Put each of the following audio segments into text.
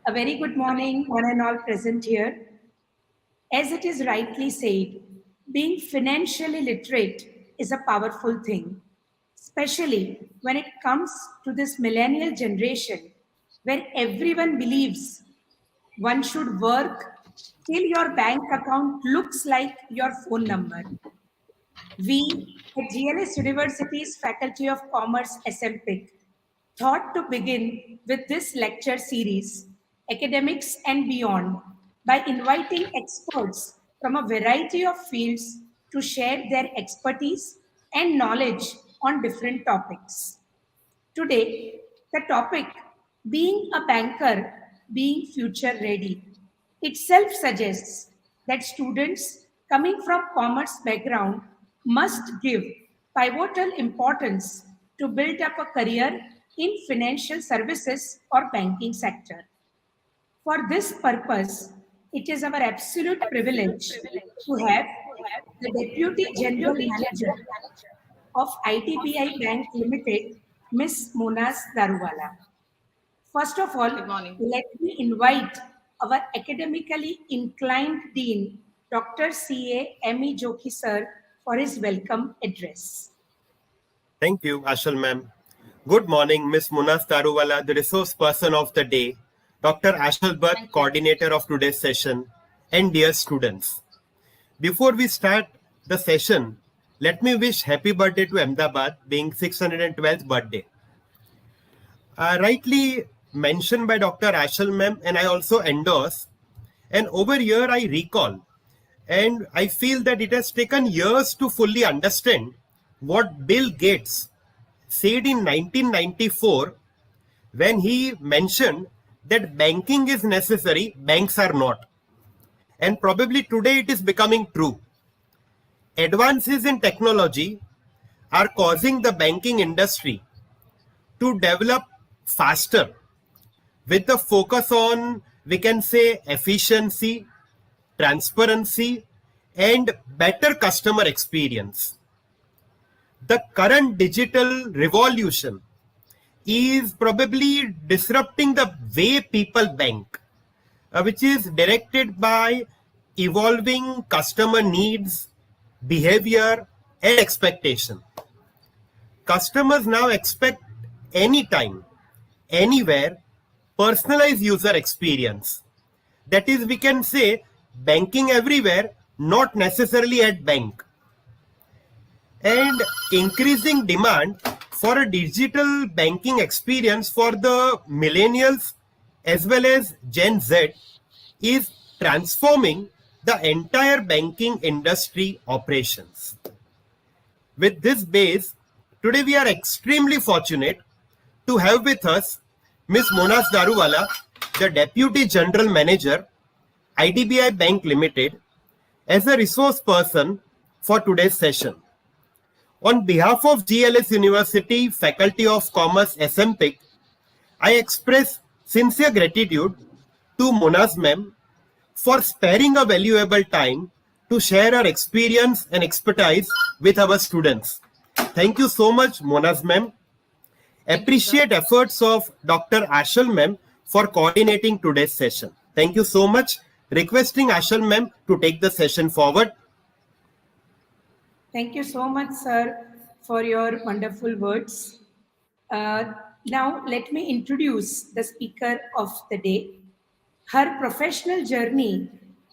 A very good morning, one and all present here. As it is rightly said, being financially literate is a powerful thing, especially when it comes to this millennial generation where everyone believes one should work till your bank account looks like your phone number. We at GLS University's Faculty of Commerce SMPIC thought to begin with this lecture series, Academics and Beyond, by inviting experts from a variety of fields to share their expertise and knowledge on different topics. Today, the topic, being a banker, being future ready, itself suggests that students coming from commerce background must give pivotal importance to build up a career in financial services or banking sector. For this purpose, it is our absolute privilege to have the Deputy General Manager of IDBI Bank Limited, Ms. Monaz Daruwala. First of all, Good morning. let me invite our academically inclined Dean, Dr. C.A. M.E. Jokhi sir, for his welcome address. Thank you, Ashal ma'am. Good morning, Ms. Munaz Daruwala, the resource person of the day, Dr. Ashal Bhatt, coordinator of today's session, and dear students. Before we start the session, let me wish happy birthday to Ahmedabad, being 612th birthday. Rightly mentioned by Dr. Ashal ma'am, and I also endorse. And over here I recall, and I feel that it has taken years to fully understand what Bill Gates said in 1994 when he mentioned that banking is necessary, banks are not. And probably today it is becoming true. Advances in technology are causing the banking industry to develop faster with the focus on, we can say, efficiency, transparency, and better customer experience. The current digital revolution is probably disrupting the way people bank, which is directed by evolving customer needs, behavior, and expectation. Customers now expect anytime, anywhere, personalized user experience. That is, we can say, banking everywhere, not necessarily at bank. And increasing demand for a digital banking experience for the millennials as well as Gen Z is transforming the entire banking industry operations. With this base, today we are extremely fortunate to have with us Ms. Monaz Daruwala, the Deputy General Manager, IDBI Bank Limited, as a resource person for today's session. On behalf of GLS University Faculty of Commerce SMPIC, I express sincere gratitude to Monaz ma'am for sparing a valuable time to share her experience and expertise with our students. Thank you so much, Monaz ma'am. Appreciate efforts of Dr. Ashal ma'am for coordinating today's session. Thank you so much. Requesting Ashal ma'am to take the session forward. Thank you so much, sir, for your wonderful words. Now, let me introduce the speaker of the day. Her professional journey,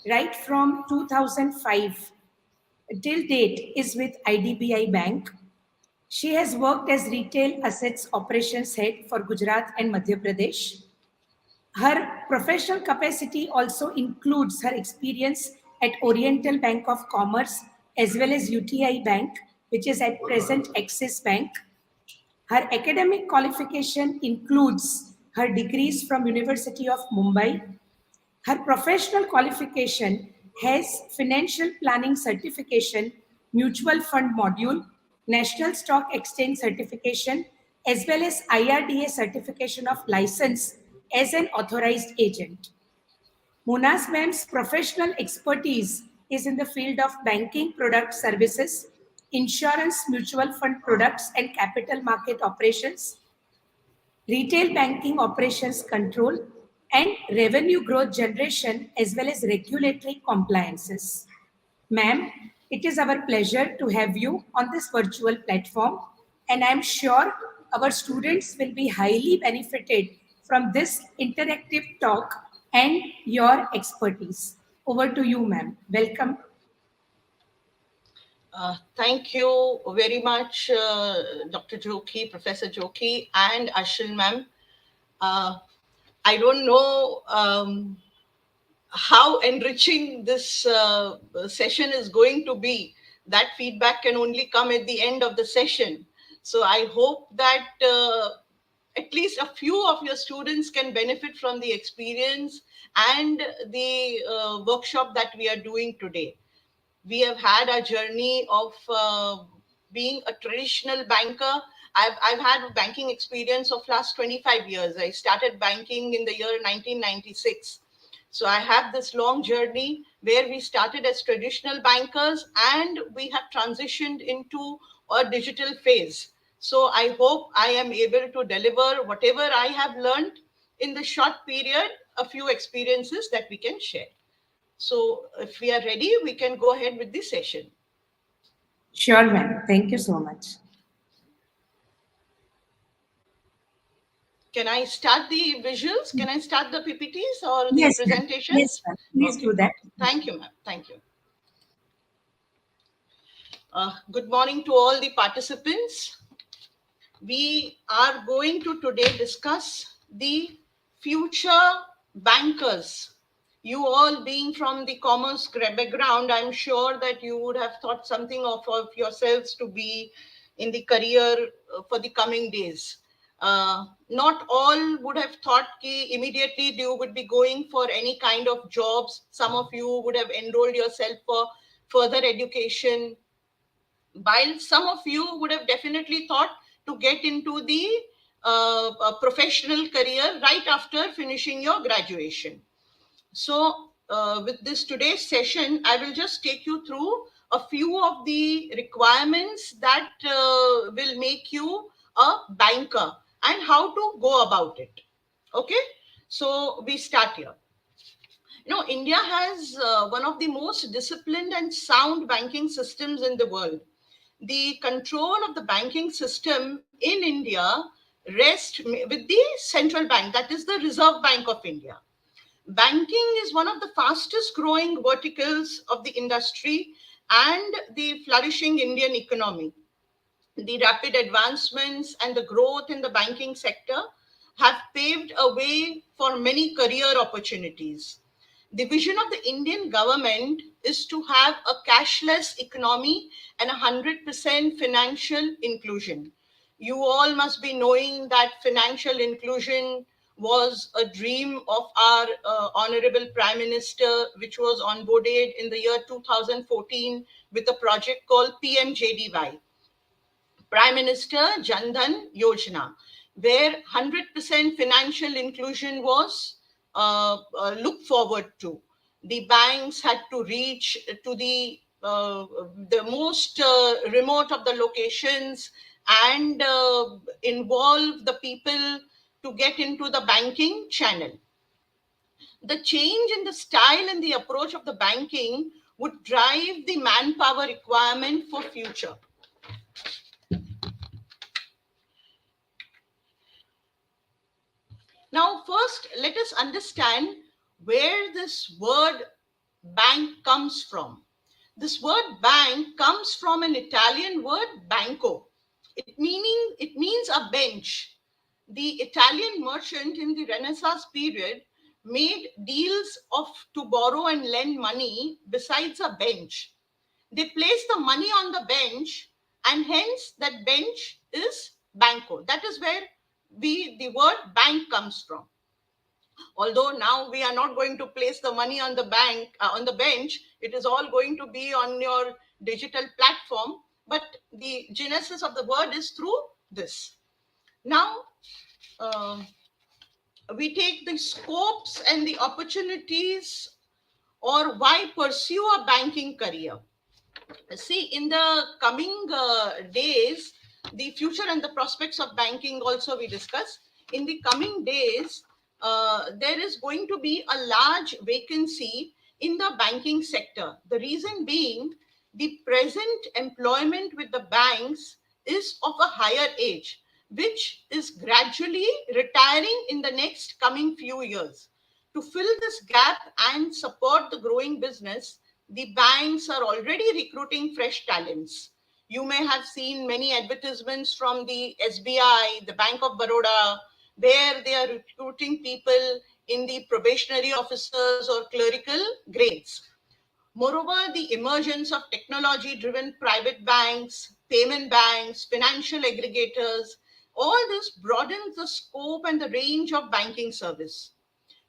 right from 2005 till date, is with IDBI Bank. She has worked as Retail Assets Operations Head for Gujarat and Madhya Pradesh. Her professional capacity also includes her experience at Oriental Bank of Commerce as well as UTI Bank, which is at present Axis Bank. Her academic qualification includes her degrees from University of Mumbai. Her professional qualification has Financial Planning Certification, Mutual Fund Module, National Stock Exchange Certification, as well as IRDA Certification of License as an Authorized Agent. Monaz ma'am's professional expertise is in the field of banking product services, insurance mutual fund products and capital market operations, retail banking operations control, and revenue growth generation as well as regulatory compliances. Ma'am, it is our pleasure to have you on this virtual platform, and I'm sure our students will be highly benefited from this interactive talk and your expertise. Over to you, ma'am. Welcome. Thank you very much, Dr. Joki, Professor Joki, and Ashil ma'am. I don't know how enriching this session is going to be. That feedback can only come at the end of the session. So I hope that at least a few of your students can benefit from the experience and the workshop that we are doing today. We have had a journey of being a traditional banker. I've had banking experience of last 25 years. I started banking in the year 1996. So I have this long journey where we started as traditional bankers and we have transitioned into a digital phase. So I hope I am able to deliver whatever I have learned in the short period, a few experiences that we can share. So if we are ready, we can go ahead with the session. Sure, ma'am. Thank you so much. Can I start the visuals? Can I start the PPTs or the Yes, ma'am. Yes, presentations? ma'am. Please Okay. do that. Thank you, ma'am. Thank you. Good morning to all the participants. We are going to today discuss the future bankers. You all being from the commerce background, I'm sure that you would have thought something of yourselves to be in the career for the coming days. Not all would have thought ki immediately you would be going for any kind of jobs. Some of you would have enrolled yourself for further education, while some of you would have definitely thought to get into the professional career right after finishing your graduation. So with this today's session, I will just take you through a few of the requirements that will make you a banker and how to go about it. Okay, so we start here. India has one of the most disciplined and sound banking systems in the world. The control of the banking system in India rests with the central bank, that is the Reserve Bank of India. Banking is one of the fastest growing verticals of the industry and the flourishing Indian economy. The rapid advancements and the growth in the banking sector have paved a way for many career opportunities. The vision of the Indian government is to have a cashless economy and 100% financial inclusion. You all must be knowing that financial inclusion was a dream of our Honorable Prime Minister, which was onboarded in the year 2014 with a project called PMJDY, Prime Minister Jan Dhan Yojana, where 100% financial inclusion was looked forward to. The banks had to reach to the most remote of the locations and involve the people to get into the banking channel. The change in the style and the approach of the banking would drive the manpower requirement for future. Now, first, let us understand where this word bank comes from. This word bank comes from an Italian word banco. It means a bench. The Italian merchant in the Renaissance period made deals of to borrow and lend money besides a bench. They place the money on the bench, and hence that bench is banco. That is where the word bank comes from. Although now we are not going to place the money on the on the bench, it is all going to be on your digital platform, but the genesis of the word is through this. Now we take the scopes and the opportunities, or why pursue a banking career. See, in the coming days, the future and the prospects of banking also we discuss. In the coming days, there is going to be a large vacancy in the banking sector. The reason being, the present employment with the banks is of a higher age, which is gradually retiring in the next coming few years. To fill this gap and support the growing business, the banks are already recruiting fresh talents. You may have seen many advertisements from the SBI, the Bank of Baroda, where they are recruiting people in the probationary officers or clerical grades. Moreover, the emergence of technology driven private banks, payment banks, financial aggregators, all this broadens the scope and the range of banking service.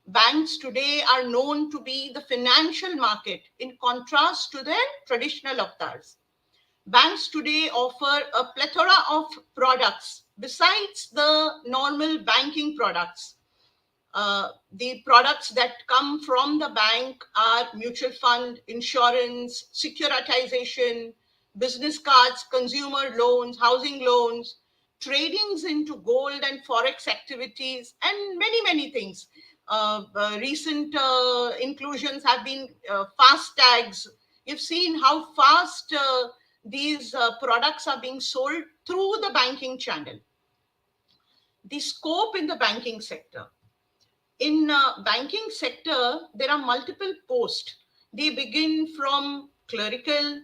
Banks today are known to be the financial market in contrast to their traditional avatars. Banks today offer a plethora of products besides the normal banking products. The products that come from the bank are mutual fund, insurance, securitization, business cards, consumer loans, housing loans, tradings into gold and forex activities, and many, many things. Recent inclusions have been fast tags. You've seen how fast these products are being sold through the banking channel. The scope in the banking sector. In banking sector, there are multiple posts. They begin from clerical,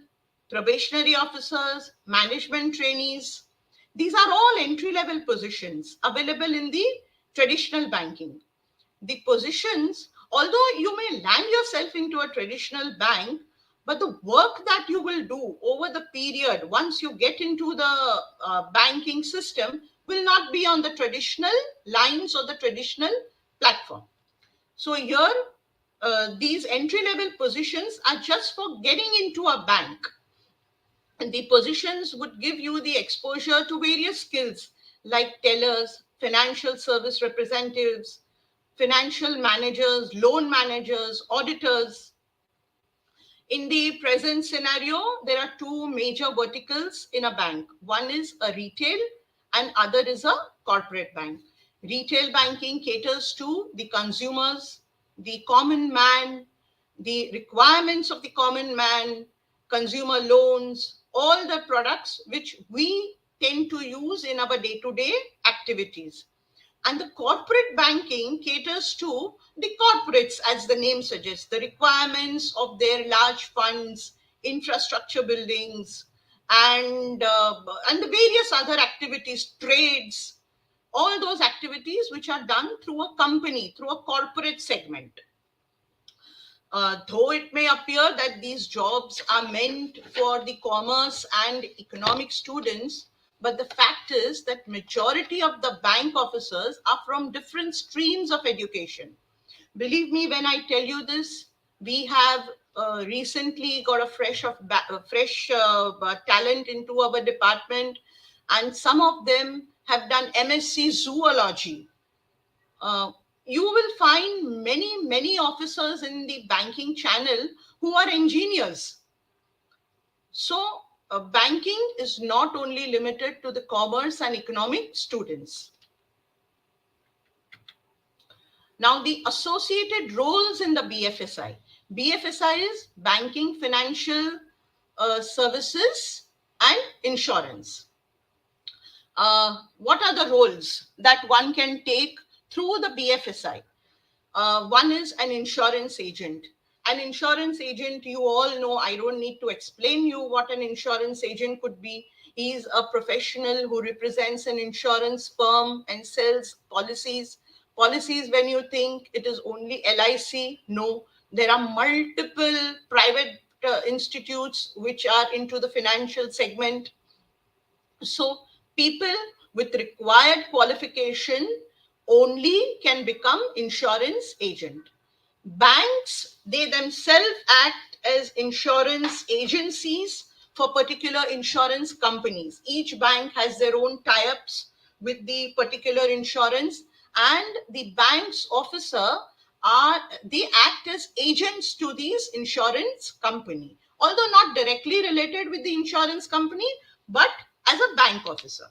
probationary officers, management trainees. These are all entry level positions available in the traditional banking. The positions, although you may land yourself into a traditional bank, but the work that you will do over the period once you get into the banking system will not be on the traditional lines or the traditional platform. So here, these entry level positions are just for getting into a bank. And the positions would give you the exposure to various skills like tellers, financial service representatives, financial managers, loan managers, auditors. In the present scenario, there are two major verticals in a bank. One is a retail and other is a corporate bank. Retail banking caters to the consumers, the common man, the requirements of the common man, consumer loans, all the products which we tend to use in our day-to-day activities. And the corporate banking caters to the corporates, as the name suggests, the requirements of their large funds, infrastructure buildings, and the various other activities, trades, all those activities which are done through a company, through a corporate segment. Though it may appear that these jobs are meant for the commerce and economic students, but the fact is that majority of the bank officers are from different streams of education. Believe me when I tell you this, we have recently got a fresh talent into our department, and some of them have done MSc zoology. You will find many officers in the banking channel who are engineers. So banking is not only limited to the commerce and economic students. Now, the associated roles in the BFSI. BFSI is banking, financial services, and insurance. What are the roles that one can take through the BFSI? One is an insurance agent. An insurance agent, you all know, I don't need to explain you what an insurance agent could be. He is a professional who represents an insurance firm and sells policies. Policies, when you think it is only LIC, no, there are multiple private institutes which are into the financial segment. So people with required qualification only can become insurance agent. Banks, they themselves act as insurance agencies for particular insurance companies. Each bank has their own tie-ups with the particular insurance, and the bank's officer they act as agents to these insurance company, although not directly related with the insurance company, but as a bank officer.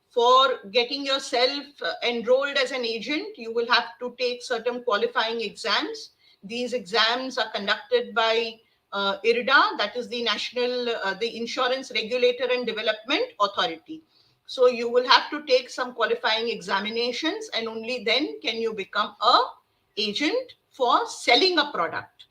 For getting yourself enrolled as an agent, you will have to take certain qualifying exams. These exams are conducted by IRDA, that is the the Insurance Regulator and Development Authority. So you will have to take some qualifying examinations, and only then can you become a agent for selling a product.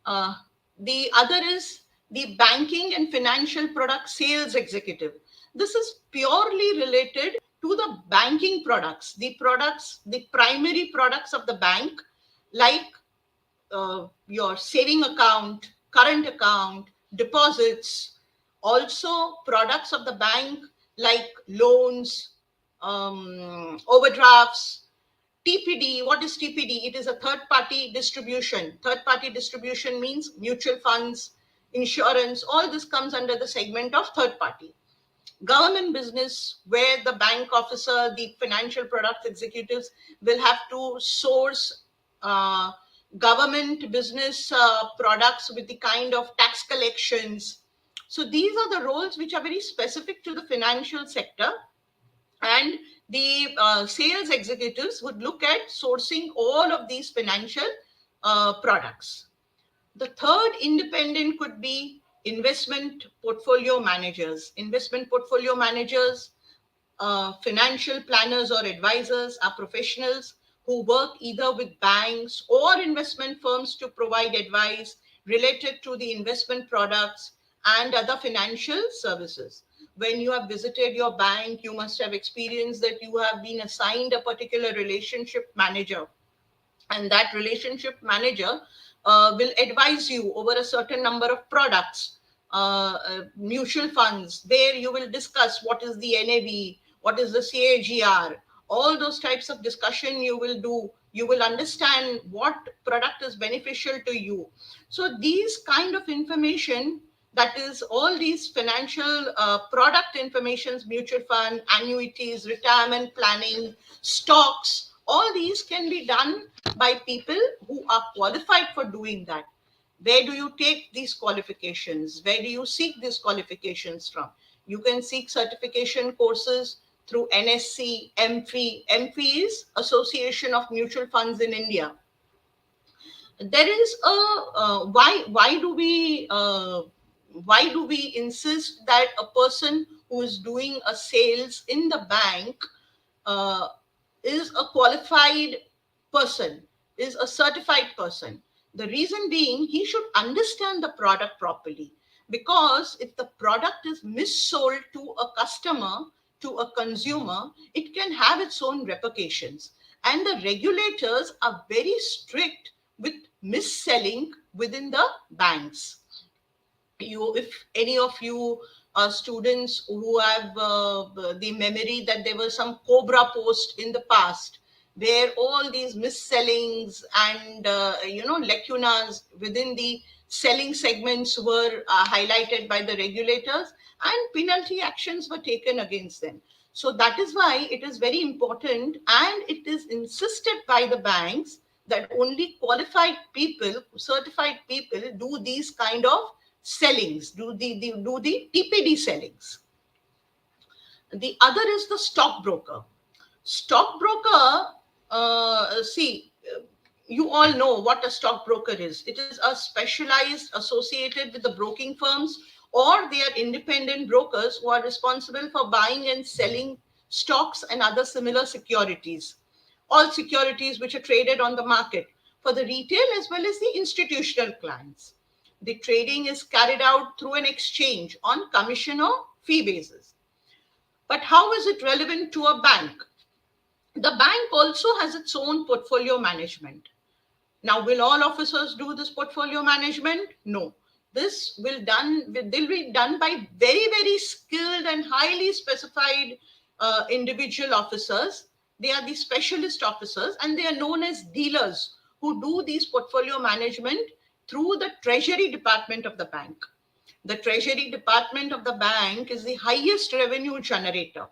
The other is the banking and financial product sales executive. This is purely related to the banking products, the primary products of the bank, like your saving account, current account, deposits, also products of the bank like loans, overdrafts, TPD. What is TPD? It is a third party distribution. Third party distribution means mutual funds, insurance, all this comes under the segment of third party. Government business, where the bank officer, the financial product executives will have to source uh, government business products with the kind of tax collections. So these are the roles which are very specific to the financial sector, and the sales executives would look at sourcing all of these financial products. The third independent could be investment portfolio managers. Investment portfolio managers, financial planners or advisors are professionals who work either with banks or investment firms to provide advice related to the investment products and other financial services. When you have visited your bank, you must have experienced that you have been assigned a particular relationship manager, and that relationship manager will advise you over a certain number of products, mutual funds, where you will discuss what is the NAV, what is the CAGR, all those types of discussion you will do. You will understand what product is beneficial to you. So these kind of information, that is all these financial product informations, mutual fund, annuities, retirement planning, stocks, all these can be done by people who are qualified for doing that. Where do you take these qualifications? Where do you seek these qualifications from? You can seek certification courses through NSC, MFI. MFI is Association of Mutual Funds in India. There is a why do we insist that a person who is doing a sales in the bank uh, is a qualified person, is a certified person? The reason being, he should understand the product properly, because if the product is missold to a customer, to a consumer, it can have its own repercussions. And the regulators are very strict with mis-selling within the banks. If any of you are students who have the memory that there was some Cobra post in the past, where all these mis-sellings and lacunas within the selling segments were highlighted by the regulators, and penalty actions were taken against them. So that is why it is very important, and it is insisted by the banks that only qualified people, certified people do these kind of sellings, do the TPD sellings. The other is the stockbroker. Stockbroker, you all know what a stockbroker is. It is a specialized associated with the broking firms, or they are independent brokers who are responsible for buying and selling stocks and other similar securities. All securities which are traded on the market for the retail as well as the institutional clients. The trading is carried out through an exchange on commission or fee basis. But how is it relevant to a bank? The bank also has its own portfolio management. Now, will all officers do this portfolio management? No. This will be done by very, very skilled and highly specified individual officers. They are the specialist officers, and they are known as dealers who do these portfolio management through the treasury department of the bank. The treasury department of the bank is the highest revenue generator.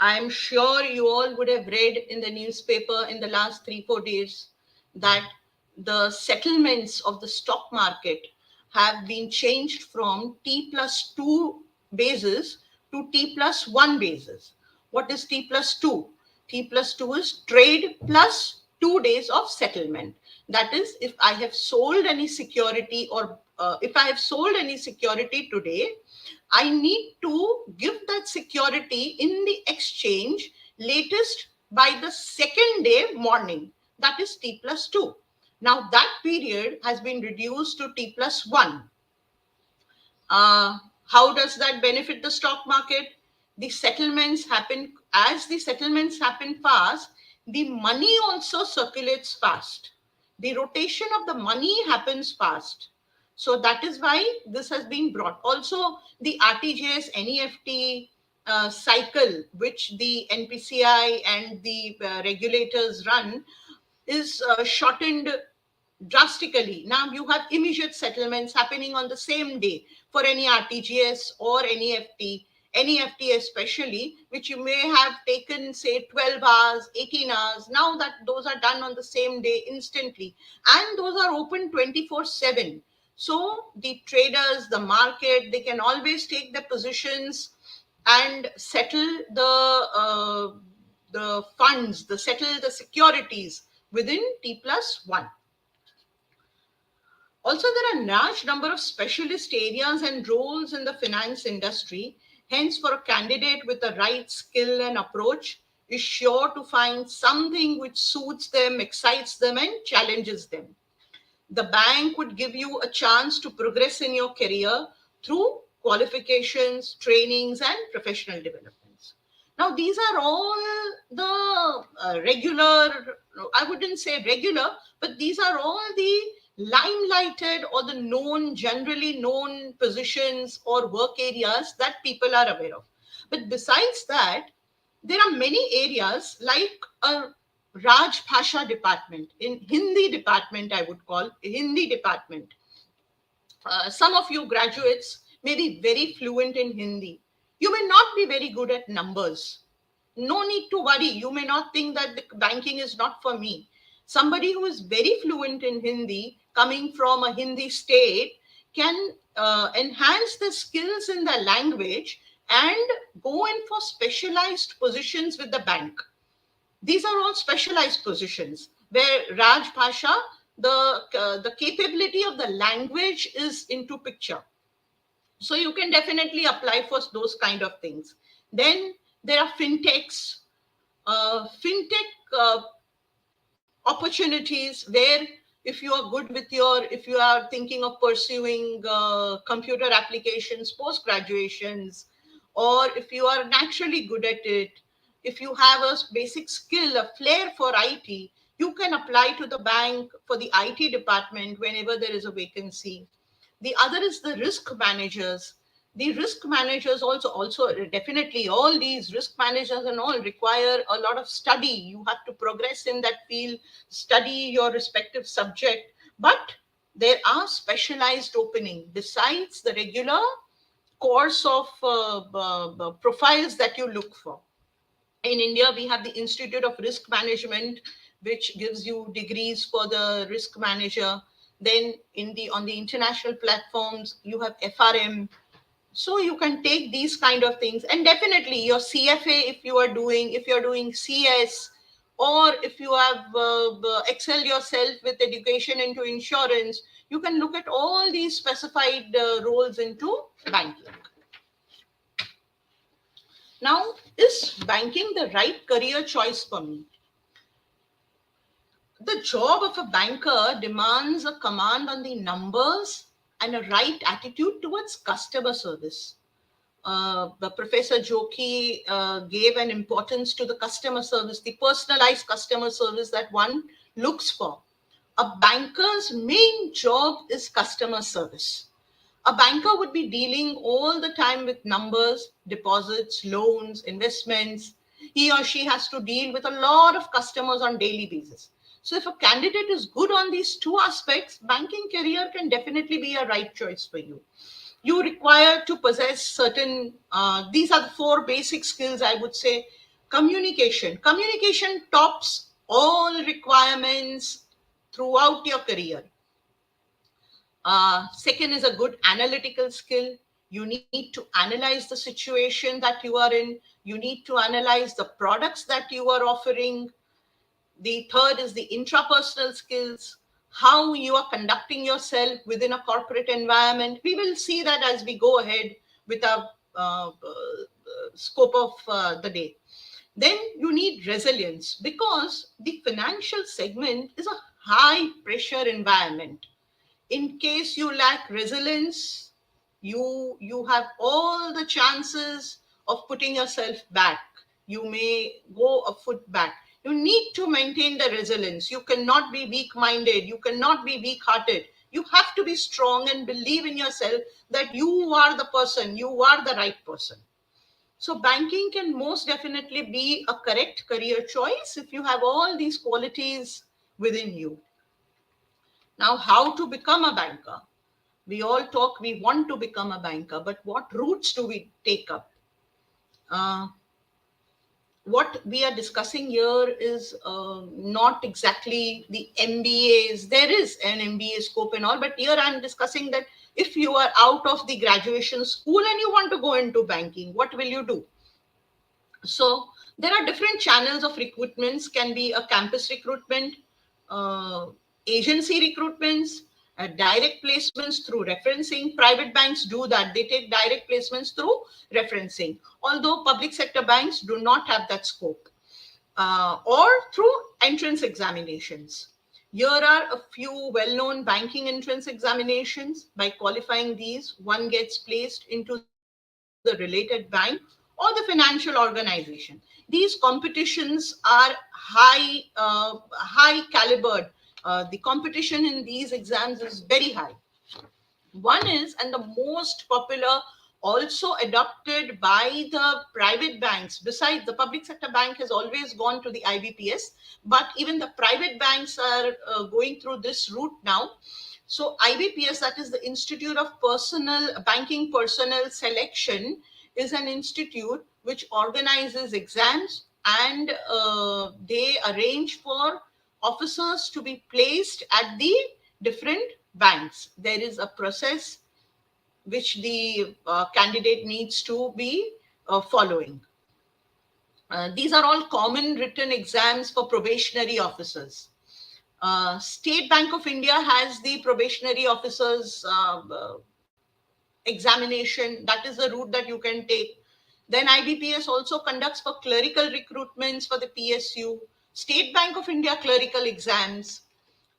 I'm sure you all would have read in the newspaper in the last 3-4 days that the settlements of the stock market have been changed from T+2 basis to T+1 basis. What is T+2? T+2 is trade plus 2 days of settlement. That is, if I have sold any security, or if I have sold any security today, I need to give that security in the exchange latest by the second day morning. That is T+2. Now that period has been reduced to T+1. How does that benefit the stock market? The settlements happen, as the settlements happen fast, the money also circulates fast. The rotation of the money happens fast. So that is why this has been brought. Also, the RTGS NEFT cycle, which the NPCI and the regulators run, is shortened drastically. Now you have immediate settlements happening on the same day for any RTGS or NEFT, NEFT especially, which you may have taken, say, 12 hours, 18 hours. Now that those are done on the same day instantly, and those are open 24/7. So the traders, the market, they can always take their positions and settle the funds, settle the securities within T+1. Also, there are a large number of specialist areas and roles in the finance industry. Hence, for a candidate with the right skill and approach is sure to find something which suits them, excites them, and challenges them. The bank would give you a chance to progress in your career through qualifications, trainings, and professional developments. Now, these are all the regular, I wouldn't say regular, but these are all the limelighted or the known, generally known positions or work areas that people are aware of. But besides that, there are many areas like a Raj Bhasha department, in Hindi department, I would call Hindi department. Some of you graduates may be very fluent in Hindi. You may not be very good at numbers. No need to worry. You may not think that the banking is not for me. Somebody who is very fluent in Hindi, coming from a Hindi state, can enhance the skills in the language and go in for specialized positions with the bank. These are all specialized positions where Raj Bhasha, the capability of the language is into picture. So you can definitely apply for those kind of things. Then there are fintechs, fintech opportunities where if you are good with if you are thinking of pursuing computer applications, post graduations, or if you are naturally good at it, if you have a basic skill, a flair for IT, you can apply to the bank for the IT department whenever there is a vacancy. The other is the risk managers. The risk managers also definitely, all these risk managers and all require a lot of study. You have to progress in that field, study your respective subject. But there are specialized opening besides the regular course of profiles that you look for. In India, we have the Institute of Risk Management, which gives you degrees for the risk manager. Then on the international platforms, you have FRM. So you can take these kind of things, and definitely your CFA, if you're doing CS, or if you have excelled yourself with education into insurance, you can look at all these specified roles into banking. Now, is banking the right career choice for me? The job of a banker demands a command on the numbers and a right attitude towards customer service. The Professor Joki gave an importance to the customer service, the personalized customer service that one looks for. A banker's main job is customer service. A banker would be dealing all the time with numbers, deposits, loans, investments. He or she has to deal with a lot of customers on daily basis. So if a candidate is good on these two aspects, banking career can definitely be a right choice for you. You require to possess certain, these are the 4 basic skills, I would say. Communication. Communication tops all requirements throughout your career. Second is a good analytical skill. You need to analyze the situation that you are in. You need to analyze the products that you are offering. The third is the intrapersonal skills, how you are conducting yourself within a corporate environment. We will see that as we go ahead with our scope of the day. Then you need resilience, because the financial segment is a high pressure environment. In case you lack resilience, you have all the chances of putting yourself back. You may go a foot back. You need to maintain the resilience. You cannot be weak minded, you cannot be weak hearted. You have to be strong and believe in yourself that you are the person, you are the right person. So banking can most definitely be a correct career choice if you have all these qualities within you. Now, how to become a banker? We all talk, we want to become a banker, but what routes do we take up? Uh, what we are discussing here is not exactly the MBAs. There is an MBA scope and all, but here I'm discussing that if you are out of the graduation school and you want to go into banking, what will you do? So there are different channels of recruitments. Can be a campus recruitment, uh, agency recruitments, direct placements through referencing. Private banks do that. They take direct placements through referencing, although public sector banks do not have that scope, or through entrance examinations. Here are a few well-known banking entrance examinations. By qualifying these, one gets placed into the related bank or the financial organization. These competitions are high calibered. The competition in these exams is very high. One is, and the most popular, also adopted by the private banks. Besides, the public sector bank has always gone to the IBPS, but even the private banks are going through this route now. So IBPS, that is the Institute of Personal Banking Personnel Selection, is an institute which organizes exams, and they arrange for officers to be placed at the different banks. There is a process which the candidate needs to be following. These are all common written exams for probationary officers. State Bank of India has the probationary officers examination. That is the route that you can take. Then IBPS also conducts for clerical recruitments for the PSU. State Bank of India clerical exams,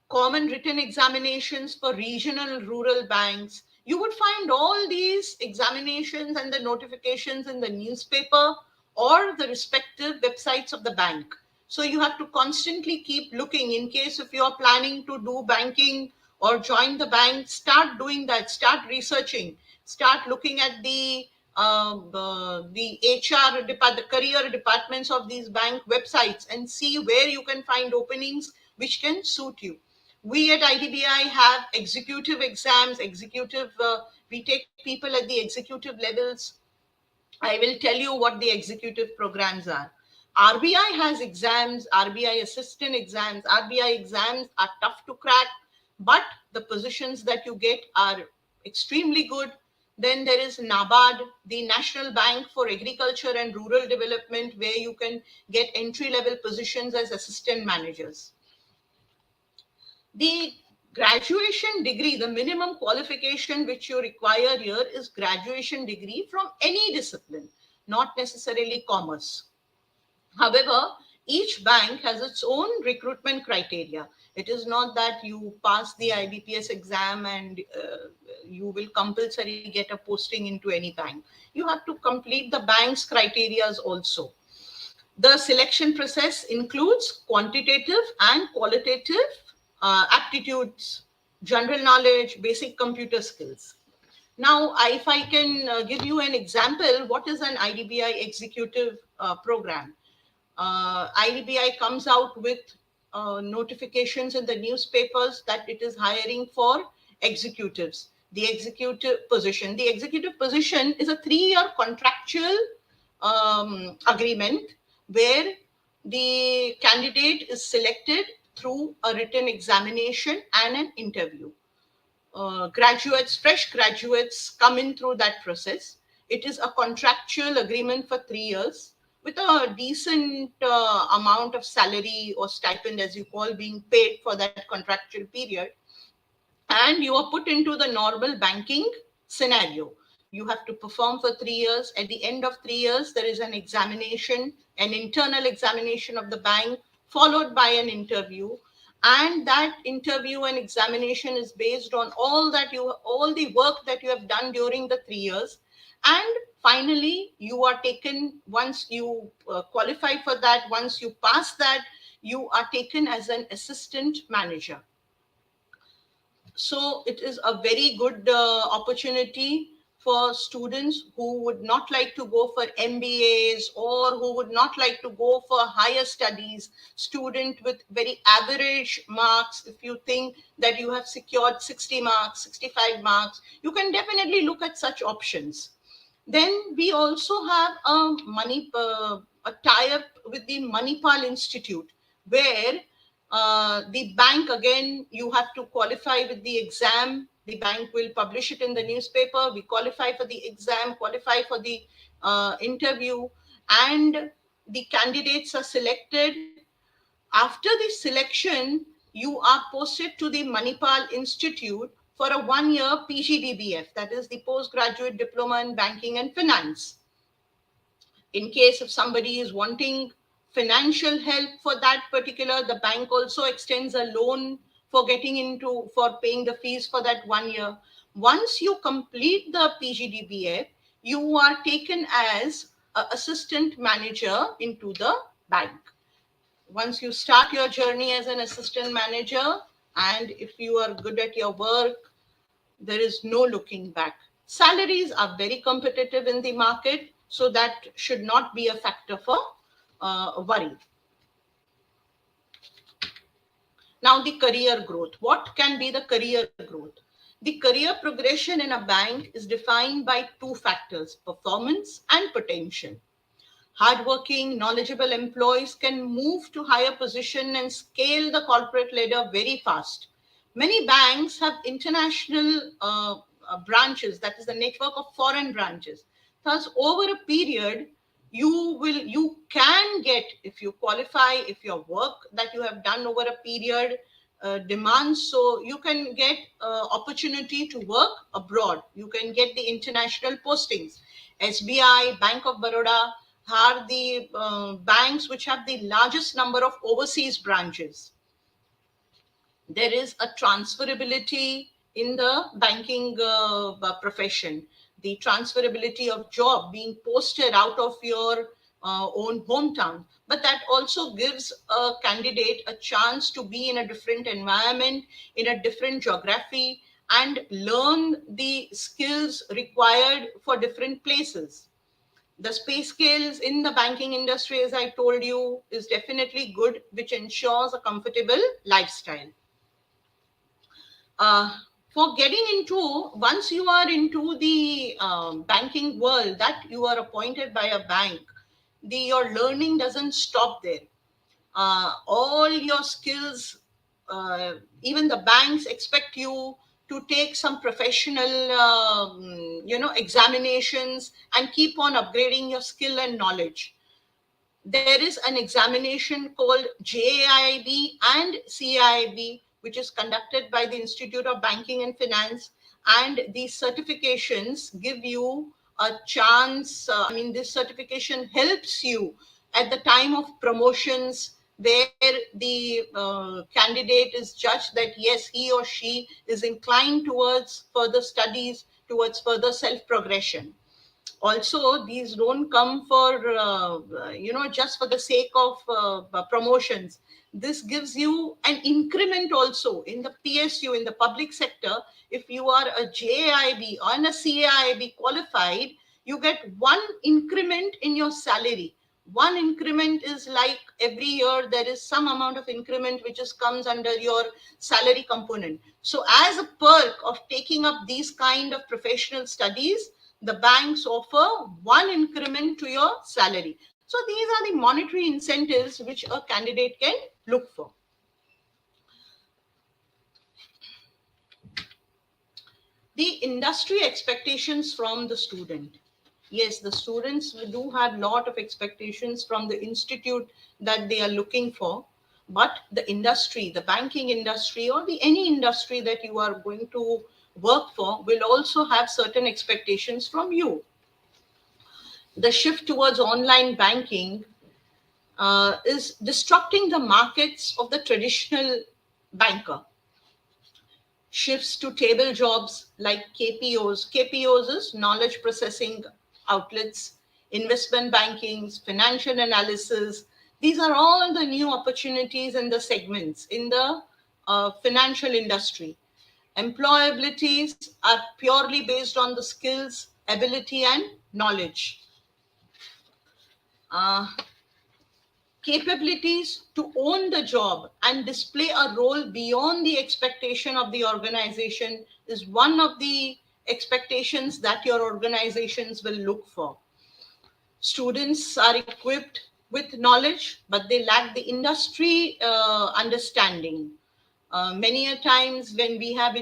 common written examinations for regional rural banks. You would find all these examinations and the notifications in the newspaper or the respective websites of the bank. So you have to constantly keep looking in case if you are planning to do banking or join the bank, start doing that, start researching, start looking at the HR the career departments of these bank websites and see where you can find openings which can suit you. We at IDBI have executive exams, we take people at the executive levels. I will tell you what the executive programs are. RBI has exams, RBI assistant exams. RBI exams are tough to crack, but the positions that you get are extremely good. Then there is NABARD, the National Bank for Agriculture and Rural Development, where you can get entry level positions as assistant managers. The graduation degree, the minimum qualification which you require here is graduation degree from any discipline, not necessarily commerce. However, each bank has its own recruitment criteria. It is not that you pass the IBPS exam and you will compulsory get a posting into any bank. You have to complete the bank's criterias also. The selection process includes quantitative and qualitative aptitudes, general knowledge, basic computer skills. Now, if I can give you an example, what is an IDBI executive program? IDBI comes out with notifications in the newspapers that it is hiring for executives. The executive position. The executive position is a 3-year contractual agreement where the candidate is selected through a written examination and an interview. fresh graduates come in through that process. It is a contractual agreement for 3 years with a decent amount of salary or stipend, as you call, being paid for that contractual period. And you are put into the normal banking scenario. You have to perform for 3 years. At the end of 3 years, there is an examination, an internal examination of the bank, followed by an interview. And that interview and examination is based on all the work that you have done during the 3 years. And finally, you are taken, once you qualify for that, once you pass that, you are taken as an assistant manager. So it is a very good opportunity for students who would not like to go for MBAs or who would not like to go for higher studies. Student with very average marks, if you think that you have secured 60 marks, 65 marks, you can definitely look at such options. Then we also have a tie-up with the Manipal Institute, where the bank, again, you have to qualify with the exam. The bank will publish it in the newspaper. We qualify for the exam, qualify for the interview, and the candidates are selected. After the selection, you are posted to the Manipal Institute for a 1-year PGDBF, that is the Postgraduate Diploma in Banking and Finance. In case if somebody is wanting financial help for that particular, the bank also extends a loan for paying the fees for that 1 year. Once you complete the PGDBF, you are taken as an assistant manager into the bank. Once you start your journey as an assistant manager, and if you are good at your work, there is no looking back. Salaries are very competitive in the market, so that should not be a factor for worry. Now, the career growth. What can be the career growth? The career progression in a bank is defined by two factors: performance and potential. Hardworking, knowledgeable employees can move to higher position and scale the corporate ladder very fast. Many banks have international branches, that is the network of foreign branches. Thus, over a period, you can get, if you qualify, if your work that you have done over a period demands, so you can get opportunity to work abroad. You can get the international postings. SBI, Bank of Baroda are the banks which have the largest number of overseas branches. There is a transferability in the banking profession, the transferability of job being posted out of your own hometown. But that also gives a candidate a chance to be in a different environment, in a different geography, and learn the skills required for different places. The pay scales in the banking industry, as I told you, is definitely good, which ensures a comfortable lifestyle. For getting into, once you are into the banking world, that you are appointed by a bank, your learning doesn't stop there. All your skills, even the banks expect you to take some professional examinations and keep on upgrading your skill and knowledge. There is an examination called JAIB and CIIB, which is conducted by the Institute of Banking and Finance, and these certifications give you a chance. This certification helps you at the time of promotions, where the candidate is judged that yes, he or she is inclined towards further studies, towards further self-progression. Also, these don't come for just for the sake of promotions. This gives you an increment also in the PSU, in the public sector. If you are a JIB or a CIB qualified, you get one increment in your salary. One increment is like every year there is some amount of increment which comes under your salary component. So as a perk of taking up these kind of professional studies, the banks offer one increment to your salary. So these are the monetary incentives which a candidate can look for. the industry expectations from the student. Yes, the students do have a lot of expectations from the institute that they are looking for, but the industry, the banking industry, or the any industry that you are going to work for will also have certain expectations from you. The shift towards online banking is disrupting the markets of the traditional banker. Shifts to table jobs like KPOs. KPOs is knowledge processing outlets, investment bankings, financial analysis. These are all the new opportunities and the segments in the financial industry. Employabilities are purely based on the skills, ability, and knowledge. Uh, Capabilities to own the job and display a role beyond the expectation of the organization is one of the expectations that your organizations will look for. Students are equipped with knowledge, but they lack the industry understanding. Many a times when we have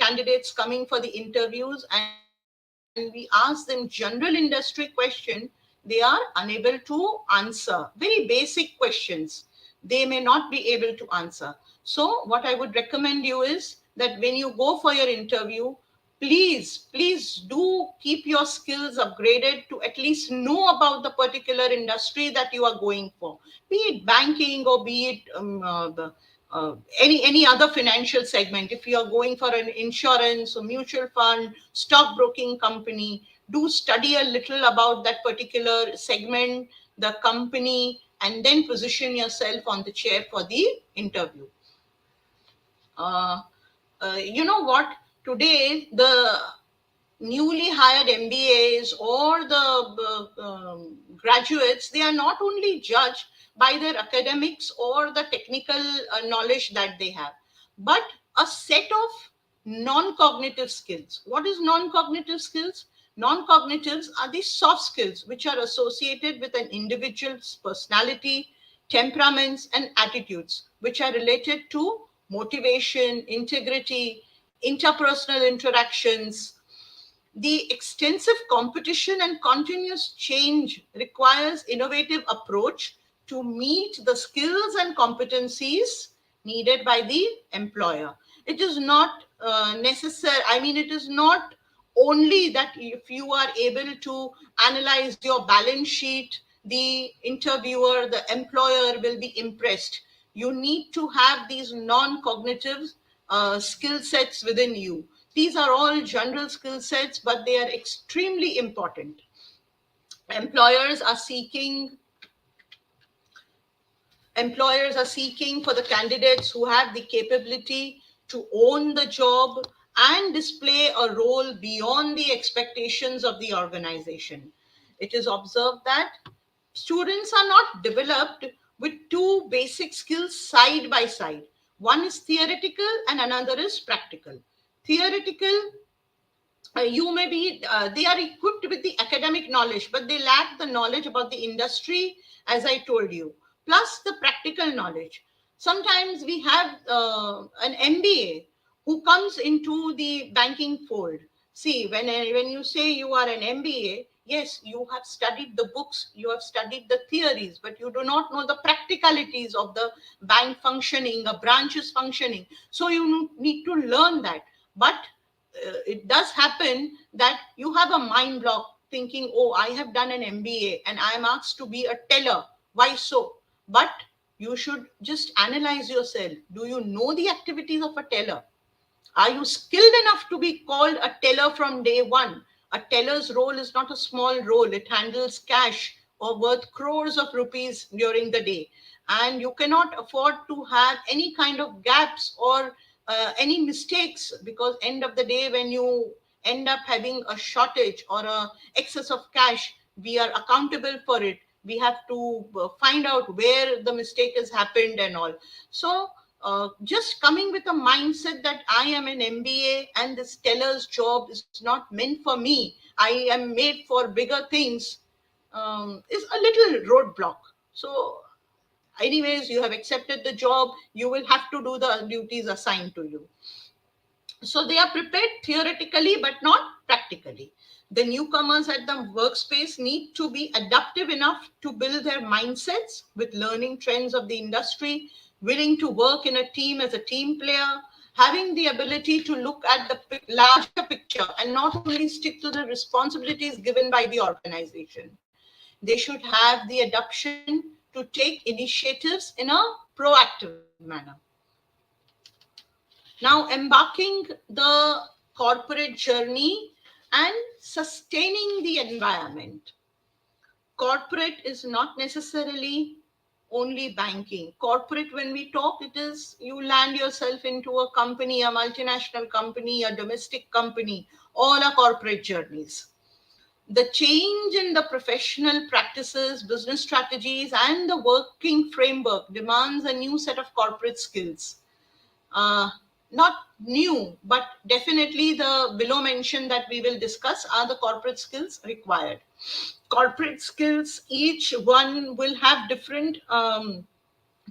candidates coming for the interviews and we ask them general industry question, they are unable to answer very basic questions. They may not be able to answer. So what I would recommend you is that when you go for your interview, please do keep your skills upgraded to at least know about the particular industry that you are going for, be it banking or be it any other financial segment. If you are going for an insurance or mutual fund, stockbroking company, do study a little about that particular segment, the company, and then position yourself on the chair for the interview. uh, you know what? Today, the newly hired MBAs or the graduates, they are not only judged by their academics or the technical knowledge that they have, but a set of non-cognitive skills. What is non-cognitive skills? Non-cognitives are the soft skills which are associated with an individual's personality, temperaments, and attitudes, which are related to motivation, integrity, interpersonal interactions. The extensive competition and continuous change requires innovative approach to meet the skills and competencies needed by the employer. It is not necessary. I mean, it is not only that if you are able to analyze your balance sheet, the interviewer, the employer will be impressed. You need to have these non-cognitive skill sets within you. These are all general skill sets, but they are extremely important. Employers are seeking Employers are seeking for the candidates who have the capability to own the job and display a role beyond the expectations of the organization. It is observed that students are not developed with two basic skills side by side. One is theoretical and another is practical. Theoretical, you may be they are equipped with the academic knowledge, but they lack the knowledge about the industry, as I told you, plus the practical knowledge. Sometimes we have an MBA who comes into the banking fold. See, when you say you are an MBA, yes, you have studied the books, you have studied the theories, but you do not know the practicalities of the bank functioning, a branch's functioning. So you need to learn that. But it does happen that you have a mind block thinking, oh, I have done an MBA and I am asked to be a teller. Why so? But you should just analyze yourself. Do you know the activities of a teller? Are you skilled enough to be called a teller from day one? A teller's role is not a small role. It handles cash or worth crores of rupees during the day. And you cannot afford to have any kind of gaps or any mistakes, because end of the day, when you end up having a shortage or a excess of cash, we are accountable for it. We have to find out where the mistake has happened and all. So just coming with a mindset that I am an MBA and this teller's job is not meant for me, I am made for bigger things, is a little roadblock. So, anyways, you have accepted the job, you will have to do the duties assigned to you. So they are prepared theoretically but not practically. The newcomers at the workspace need to be adaptive enough to build their mindsets with learning trends of the industry, willing to work in a team as a team player, having the ability to look at the larger picture and not only stick to the responsibilities given by the organization. They should have the adoption to take initiatives in a proactive manner. Now, embarking the corporate journey and sustaining the environment. Corporate is not necessarily only banking. Corporate, when we talk, it is you land yourself into a company, a multinational company, a domestic company, all are corporate journeys. The change in the professional practices, business strategies, and the working framework demands a new set of corporate skills. uh, Not new, but definitely the below mentioned that we will discuss are the corporate skills required. Corporate skills, each one will have different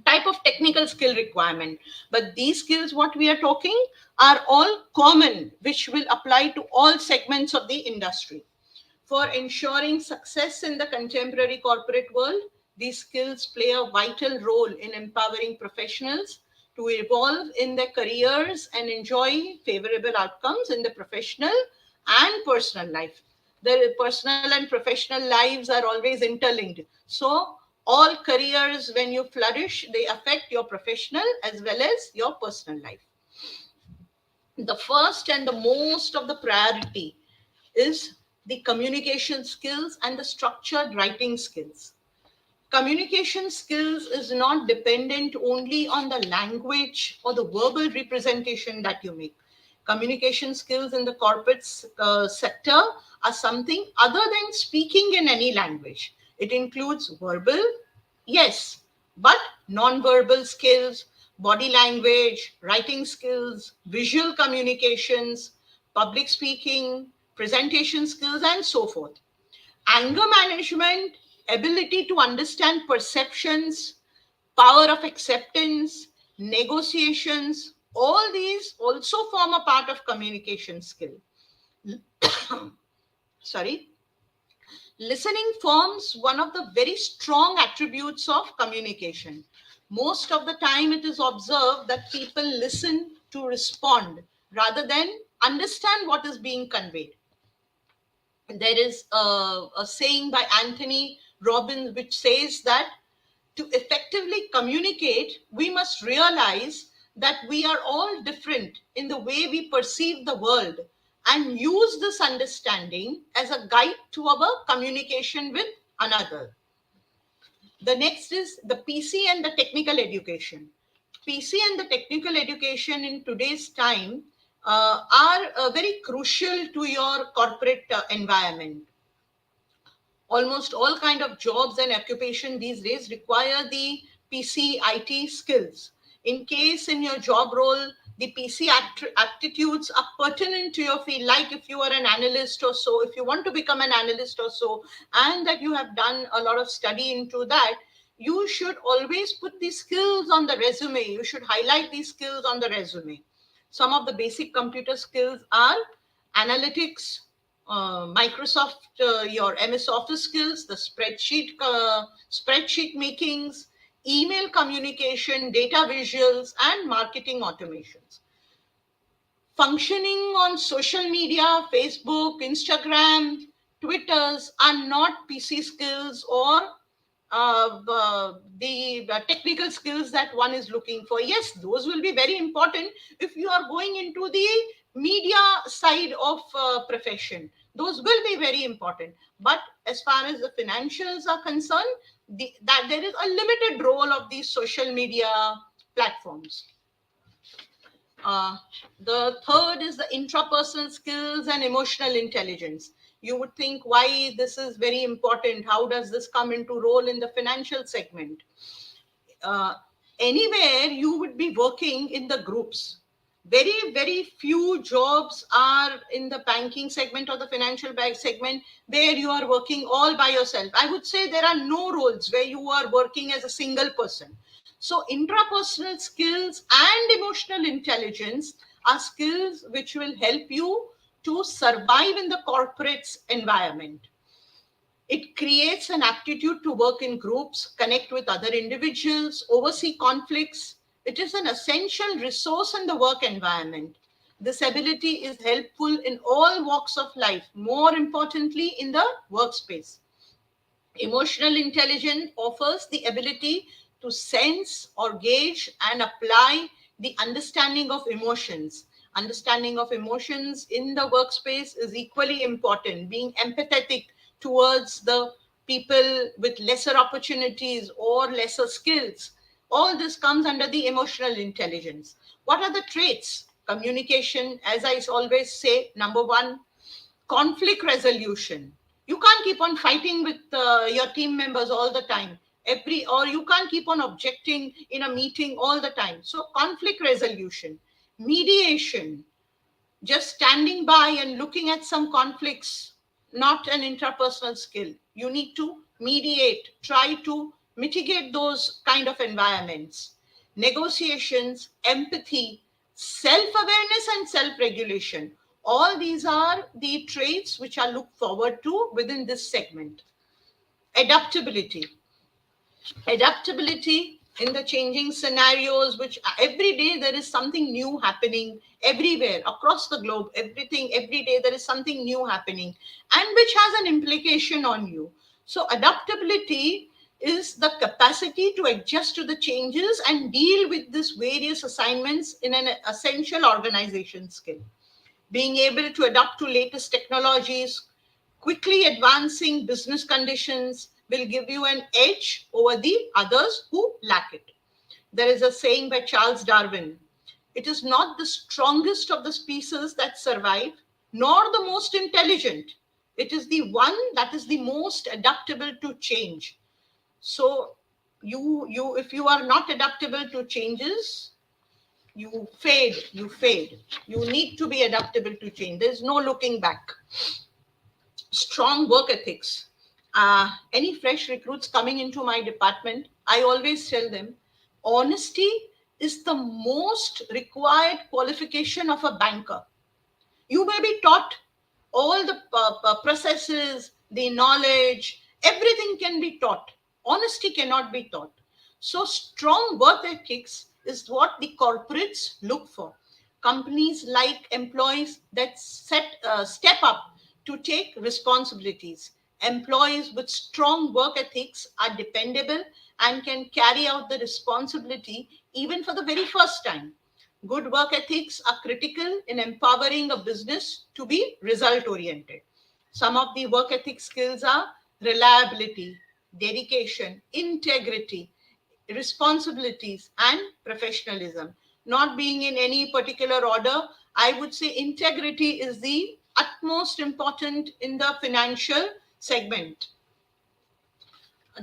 type of technical skill requirement, but these skills what we are talking are all common, which will apply to all segments of the industry. For ensuring success in the contemporary corporate world, these skills play a vital role in empowering professionals to evolve in their careers and enjoy favorable outcomes in the professional and personal life. The personal and professional lives are always interlinked. So, all careers, when you flourish, they affect your professional as well as your personal life. The first and the most of the priority is the communication skills and the structured writing skills. Communication skills is not dependent only on the language or the verbal representation that you make. Communication skills in the corporate sector are something other than speaking in any language. It includes verbal, yes, but non-verbal skills, body language, writing skills, visual communications, public speaking, presentation skills, and so forth. Anger management, ability to understand perceptions, power of acceptance, negotiations, all these also form a part of communication skill. Sorry. Listening forms one of the very strong attributes of communication. Most of the time, it is observed that people listen to respond rather than understand what is being conveyed. There is a saying by Anthony Robbins which says that to effectively communicate, we must realize that we are all different in the way we perceive the world and use this understanding as a guide to our communication with another. The next is the PC and the technical education. PC and the technical education in today's time are very crucial to your corporate environment. Almost all kind of jobs and occupation these days require the PC IT skills. In case in your job role, the PC aptitudes are pertinent to your field, like if you are an analyst or so, if you want to become an analyst or so, and that you have done a lot of study into that, you should always put these skills on the resume. You should highlight these skills on the resume. Some of the basic computer skills are analytics, Microsoft, your MS Office skills, the spreadsheet makings, email communication, data visuals, and marketing automations. Functioning on social media, Facebook, Instagram, Twitters are not PC skills or the technical skills that one is looking for. Yes, those will be very important if you are going into the media side of profession. Those will be very important. But as far as the financials are concerned, that there is a limited role of these social media platforms. The third is the intrapersonal skills and emotional intelligence. You would think why this is very important. How does this come into role in the financial segment? Uh, Anywhere you would be working in the groups. Very, very few jobs are in the banking segment or the financial bank segment where you are working all by yourself. I would say there are no roles where you are working as a single person. So intrapersonal skills and emotional intelligence are skills which will help you to survive in the corporate environment. It creates an aptitude to work in groups, connect with other individuals, oversee conflicts. It is an essential resource in the work environment. This ability is helpful in all walks of life, more importantly in the workspace. Emotional intelligence offers the ability to sense or gauge and apply the understanding of emotions. Understanding of emotions in the workspace is equally important. Being empathetic towards the people with lesser opportunities or lesser skills. All this comes under the emotional intelligence. What are the traits? Communication, as I always say, number one, conflict resolution. You can't keep on fighting with your team members all the time, or you can't keep on objecting in a meeting all the time. So conflict resolution, mediation, just standing by and looking at some conflicts, not an interpersonal skill. You need to mediate, try to mitigate those kind of environments. Negotiations, empathy, self-awareness and self-regulation. All these are the traits which are looked forward to within this segment. Adaptability. Adaptability in the changing scenarios, which every day there is something new happening everywhere across the globe. Everything, every day there is something new happening and which has an implication on you. So adaptability is the capacity to adjust to the changes and deal with these various assignments in an essential organization skill. Being able to adapt to latest technologies, quickly advancing business conditions will give you an edge over the others who lack it. There is a saying by Charles Darwin: it is not the strongest of the species that survive, nor the most intelligent. It is the one that is the most adaptable to change. So, if you are not adaptable to changes, you fade, you fade. You need to be adaptable to change. There's no looking back. Strong work ethics. Any fresh recruits coming into my department, I always tell them honesty is the most required qualification of a banker. You may be taught all the processes, the knowledge, everything can be taught. Honesty cannot be taught. So, strong work ethics is what the corporates look for. Companies like employees that step up to take responsibilities. Employees with strong work ethics are dependable and can carry out the responsibility even for the very first time. Good work ethics are critical in empowering a business to be result oriented. Some of the work ethic skills are reliability, dedication, integrity, responsibilities, and professionalism. Not being in any particular order, I would say integrity is the utmost important in the financial segment.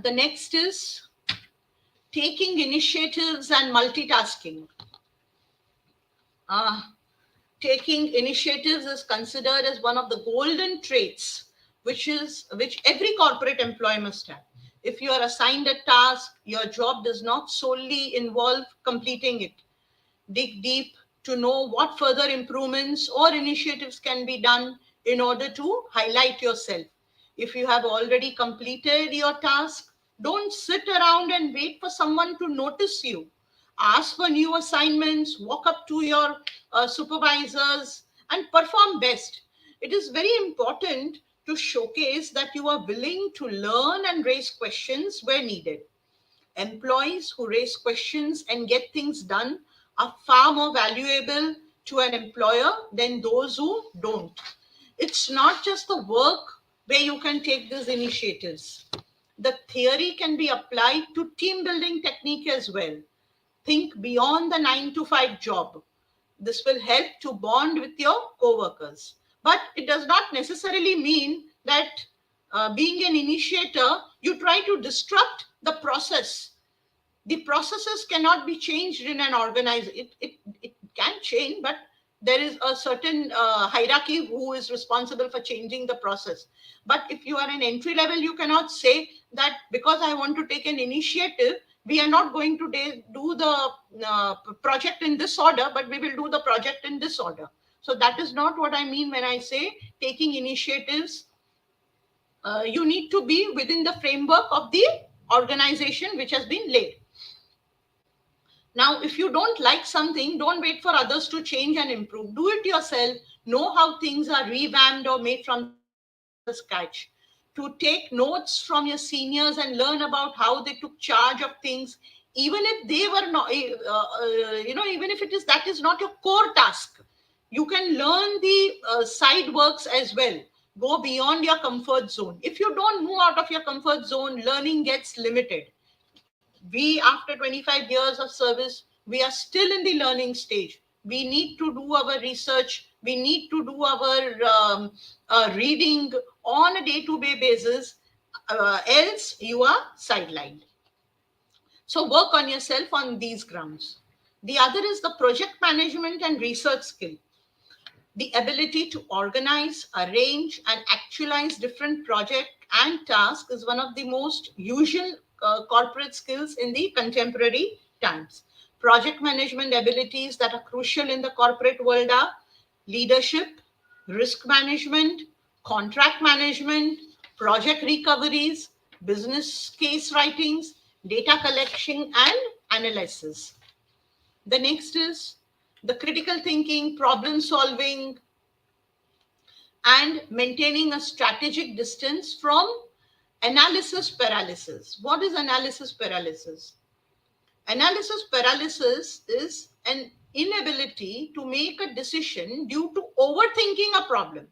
The next is taking initiatives and multitasking. Uh, Taking initiatives is considered as one of the golden traits which every corporate employee must have. If you are assigned a task, your job does not solely involve completing it. Dig deep to know what further improvements or initiatives can be done in order to highlight yourself. If you have already completed your task, don't sit around and wait for someone to notice you. Ask for new assignments, walk up to your supervisors, and perform best. It is very important to showcase that you are willing to learn and raise questions where needed. Employees who raise questions and get things done are far more valuable to an employer than those who don't. It's not just the work where you can take these initiatives. The theory can be applied to team building technique as well. Think beyond the 9 to 5 job. This will help to bond with your co-workers. But it does not necessarily mean that being an initiator, you try to disrupt the process. The processes cannot be changed in an organization. It can change, but there is a certain hierarchy who is responsible for changing the process. But if you are an entry level, you cannot say that because I want to take an initiative, We are not going to do the project in this order, but we will do the project in this order. So that is not what I mean when I say taking initiatives. You need to be within the framework of the organization which has been laid. Now, if you don't like something, don't wait for others to change and improve. Do it yourself. Know how things are revamped or made from the scratch. To take notes from your seniors and learn about how they took charge of things, even if they were not, even if that is not your core task. You can learn the side works as well. Go beyond your comfort zone. If you don't move out of your comfort zone, learning gets limited. We, after 25 years of service, we are still in the learning stage. We need to do our research. We need to do our reading on a day-to-day basis. Else you are sidelined. So work on yourself on these grounds. The other is the project management and research skill. The ability to organize, arrange, and actualize different projects and tasks is one of the most usual corporate skills in the contemporary times. Project management abilities that are crucial in the corporate world are leadership, risk management, contract management, project recoveries, business case writings, data collection, and analysis. The next is the critical thinking, problem solving, and maintaining a strategic distance from analysis paralysis. What is analysis paralysis? Analysis paralysis is an inability to make a decision due to overthinking a problem.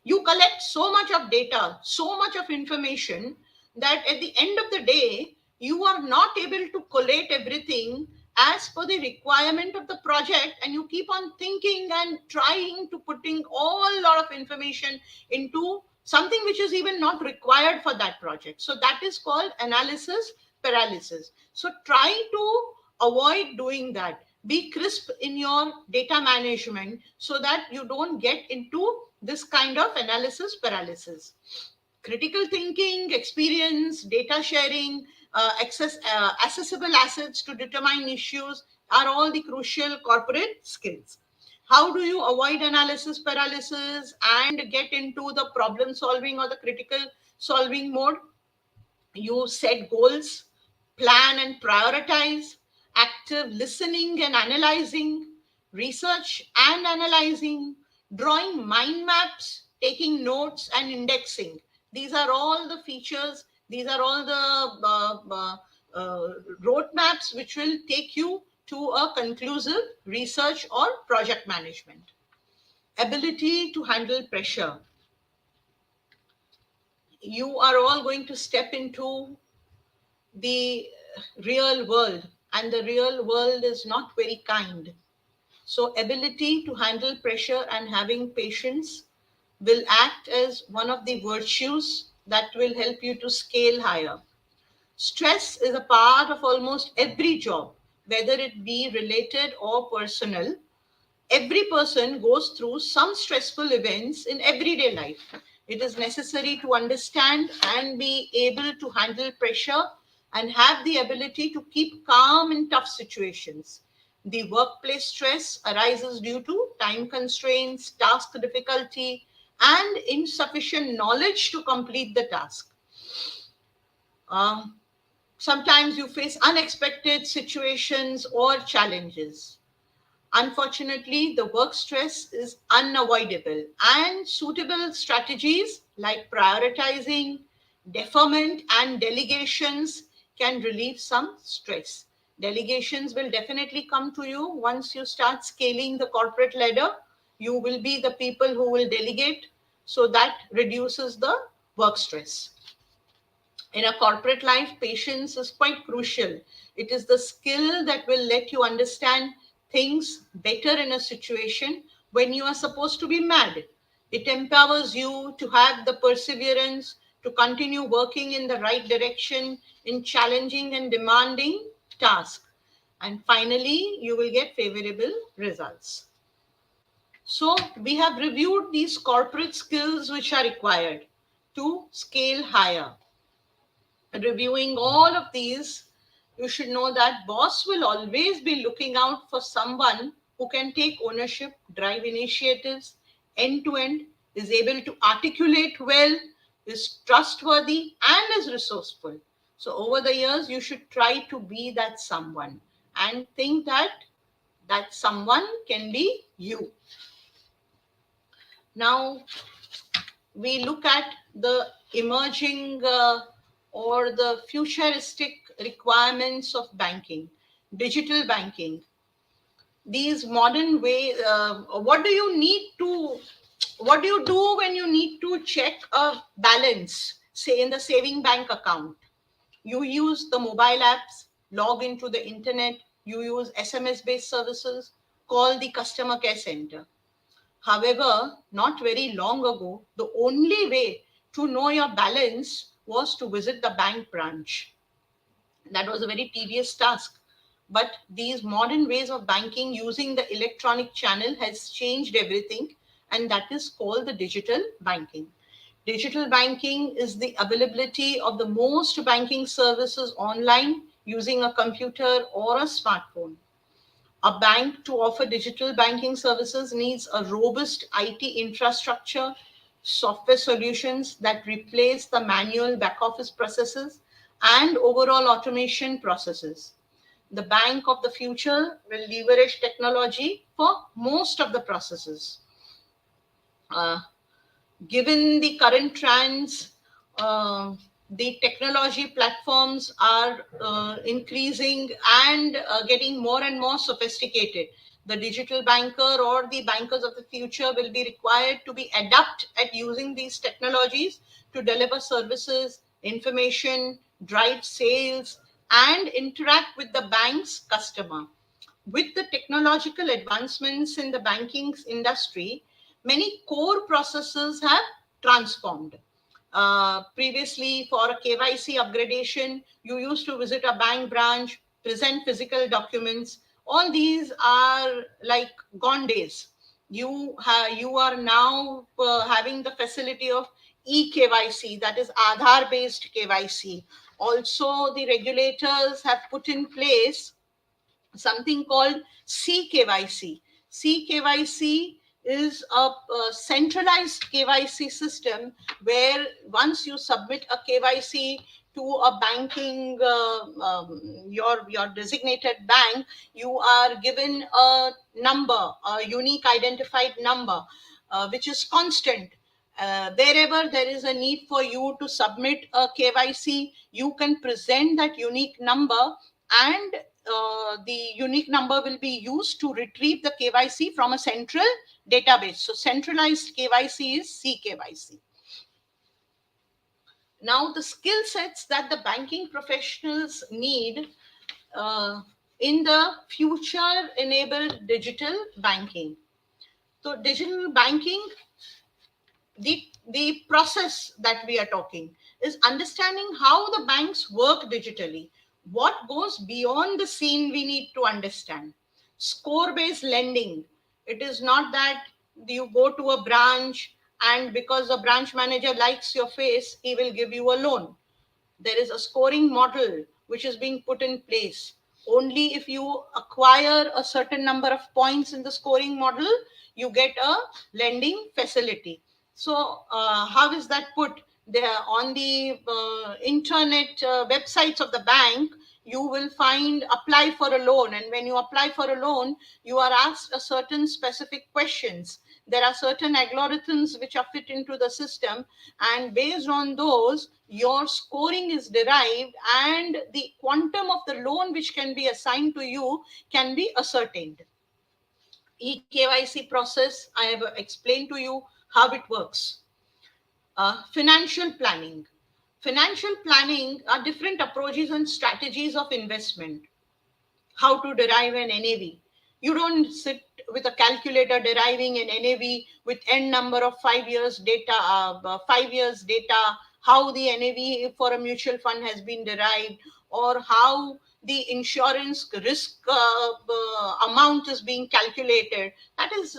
You collect so much of data, so much of information, that at the end of the day, you are not able to collate everything as per the requirement of the project, and you keep on thinking and trying to putting all lot of information into something which is even not required for that project. So that is called analysis paralysis. So try to avoid doing that. Be crisp in your data management so that you don't get into this kind of analysis paralysis. Critical thinking, experience, data sharing, accessible assets to determine issues are all the crucial corporate skills. How do you avoid analysis paralysis and get into the problem solving or the critical solving mode? You set goals, plan and prioritize, active listening and analyzing, research and analyzing, drawing mind maps, taking notes and indexing. These are all the features, these are all the roadmaps which will take you to a conclusive research or project management. Ability to handle pressure. You are all going to step into the real world, and the real world is not very kind. So ability to handle pressure and having patience will act as one of the virtues that will help you to scale higher. Stress is a part of almost every job, whether it be related or personal. Every person goes through some stressful events in everyday life. It is necessary to understand and be able to handle pressure and have the ability to keep calm in tough situations. The workplace stress arises due to time constraints, task difficulty, and insufficient knowledge to complete the task. Um, Sometimes you face unexpected situations or challenges. Unfortunately, the work stress is unavoidable, and suitable strategies like prioritizing, deferment, and delegations can relieve some stress. Delegations will definitely come to you once you start scaling the corporate ladder. You will be the people who will delegate, so that reduces the work stress. In a corporate life, patience is quite crucial. It is the skill that will let you understand things better in a situation when you are supposed to be mad. It empowers you to have the perseverance to continue working in the right direction in challenging and demanding tasks. And finally, you will get favorable results. So, we have reviewed these corporate skills which are required to scale higher. Reviewing all of these, you should know that boss will always be looking out for someone who can take ownership, drive initiatives end to end, is able to articulate well, is trustworthy, and is resourceful. So over the years, you should try to be that someone and think that that someone can be you. Now, we look at the emerging or the futuristic requirements of banking, digital banking. These modern ways, what do you do when you need to check a balance, say in the saving bank account? You use the mobile apps, log into the internet, you use SMS based services, call the customer care center. However, not very long ago, the only way to know your balance was to visit the bank branch. That was a very tedious task. But these modern ways of banking using the electronic channel has changed everything, and that is called the digital banking. Digital banking is the availability of the most banking services online using a computer or a smartphone. A bank to offer digital banking services needs a robust IT infrastructure, software solutions that replace the manual back office processes, and overall automation processes. The bank of the future will leverage technology for most of the processes. Uh, Given the current trends, the technology platforms are increasing and getting more and more sophisticated. The digital banker or the bankers of the future will be required to be adept at using these technologies to deliver services, information, drive sales, and interact with the bank's customer. With the technological advancements in the banking industry, many core processes have transformed. Previously, for a KYC upgradation, you used to visit a bank branch, present physical documents. All these are like gone days. You are now having the facility of eKYC, that is Aadhaar based KYC. Also, the regulators have put in place something called CKYC. CKYC is a centralized KYC system where once you submit a KYC to a banking, your designated bank, you are given a number, a unique identified number, which is constant. Wherever there is a need for you to submit a KYC, you can present that unique number, and the unique number will be used to retrieve the KYC from a central database. So centralized KYC is CKYC. Now, the skill sets that the banking professionals need in the future enabled digital banking. So digital banking, the process that we are talking is understanding how the banks work digitally. What goes beyond the scene we need to understand. Score based lending, it is not that you go to a branch and because the branch manager likes your face he will give you a loan. There is a scoring model which is being put in place. Only if you acquire a certain number of points in the scoring model, you get a lending facility. So, how is that put? There on the internet websites of the bank, you will find apply for a loan, and when you apply for a loan, you are asked a certain specific questions. There are certain algorithms which are fit into the system, and based on those your scoring is derived, and the quantum of the loan which can be assigned to you can be ascertained. EKYC process, I have explained to you how it works. Financial planning. Financial planning are different approaches and strategies of investment. How to derive an NAV. You don't sit with a calculator deriving an NAV with n number of 5 years data, 5 years data, how the NAV for a mutual fund has been derived, or how the insurance risk amount is being calculated. That is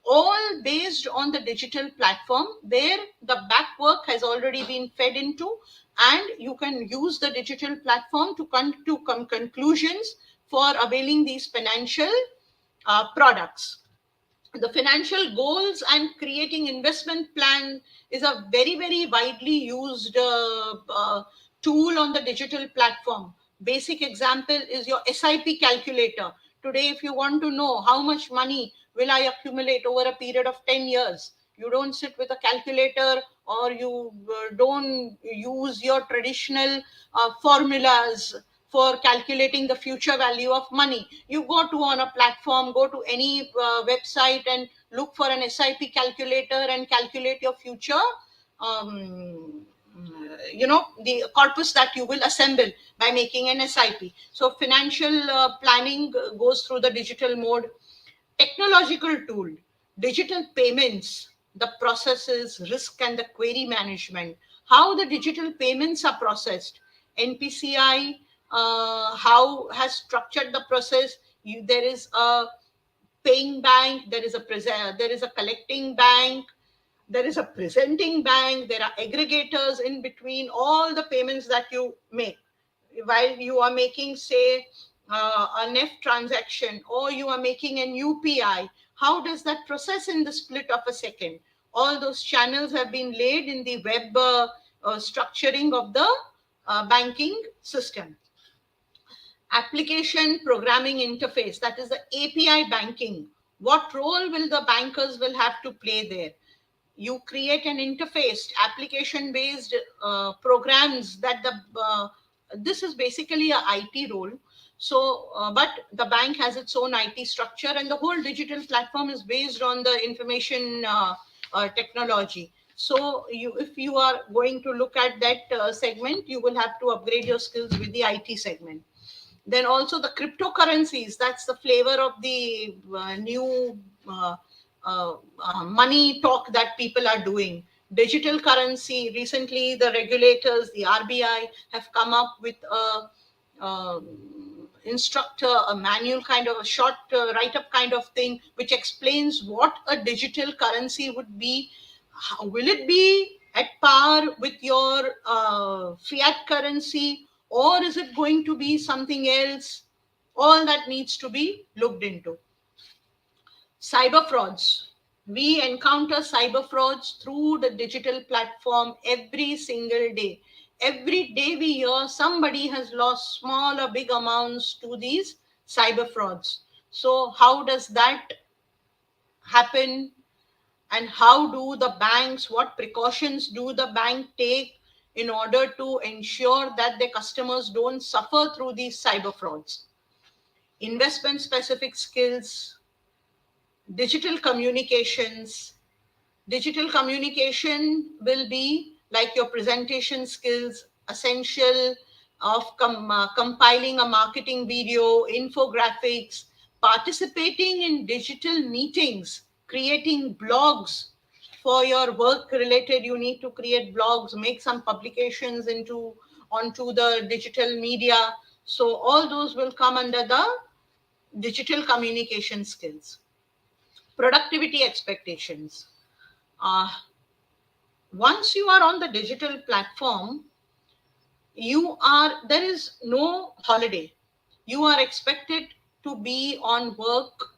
all based on the digital platform, where the back work has already been fed into, and you can use the digital platform to come to conclusions for availing these financial products. The financial goals and creating investment plan is a very, very widely used tool on the digital platform. Basic example is your SIP calculator. Today, if you want to know how much money will I accumulate over a period of 10 years, you don't sit with a calculator, or you don't use your traditional formulas for calculating the future value of money. You go to on a platform, go to any website and look for an SIP calculator and calculate your future, the corpus that you will assemble by making an SIP. So financial planning goes through the digital mode. Technological tool, digital payments, the processes, risk and the query management, how the digital payments are processed. NPCI, how has structured the process. There is a paying bank, there is a collecting bank, there is a presenting bank, there are aggregators in between all the payments that you make. While you are making, say, a NEFT transaction, or you are making an UPI, how does that process in the split of a second? All those channels have been laid in the web structuring of the banking system. Application programming interface, that is the API banking. What role will the bankers will have to play there? You create an interface, application based programs that this is basically a IT role. So but the bank has its own IT structure, and the whole digital platform is based on the information technology. So if you are going to look at that segment, you will have to upgrade your skills with the IT segment. Then also the cryptocurrencies, that's the flavor of the new money talk that people are doing. Digital currency, recently the regulators, the RBI, have come up with a instructor, a manual, kind of a short write-up kind of thing, which explains what a digital currency would be. How will it be at par with your fiat currency, or is it going to be something else? All that needs to be looked into. Cyber frauds. We encounter cyber frauds through the digital platform every single day. Every day we hear somebody has lost small or big amounts to these cyber frauds. So how does that happen? And how do the banks, what precautions do the bank take in order to ensure that their customers don't suffer through these cyber frauds? Investment specific skills, digital communications. Digital communication will be like your presentation skills, essential of compiling a marketing video, infographics, participating in digital meetings, creating blogs for your work related. You need to create blogs, make some publications onto the digital media. So all those will come under the digital communication skills. Productivity expectations. Uh, Once you are on the digital platform, there is no holiday. You are expected to be on work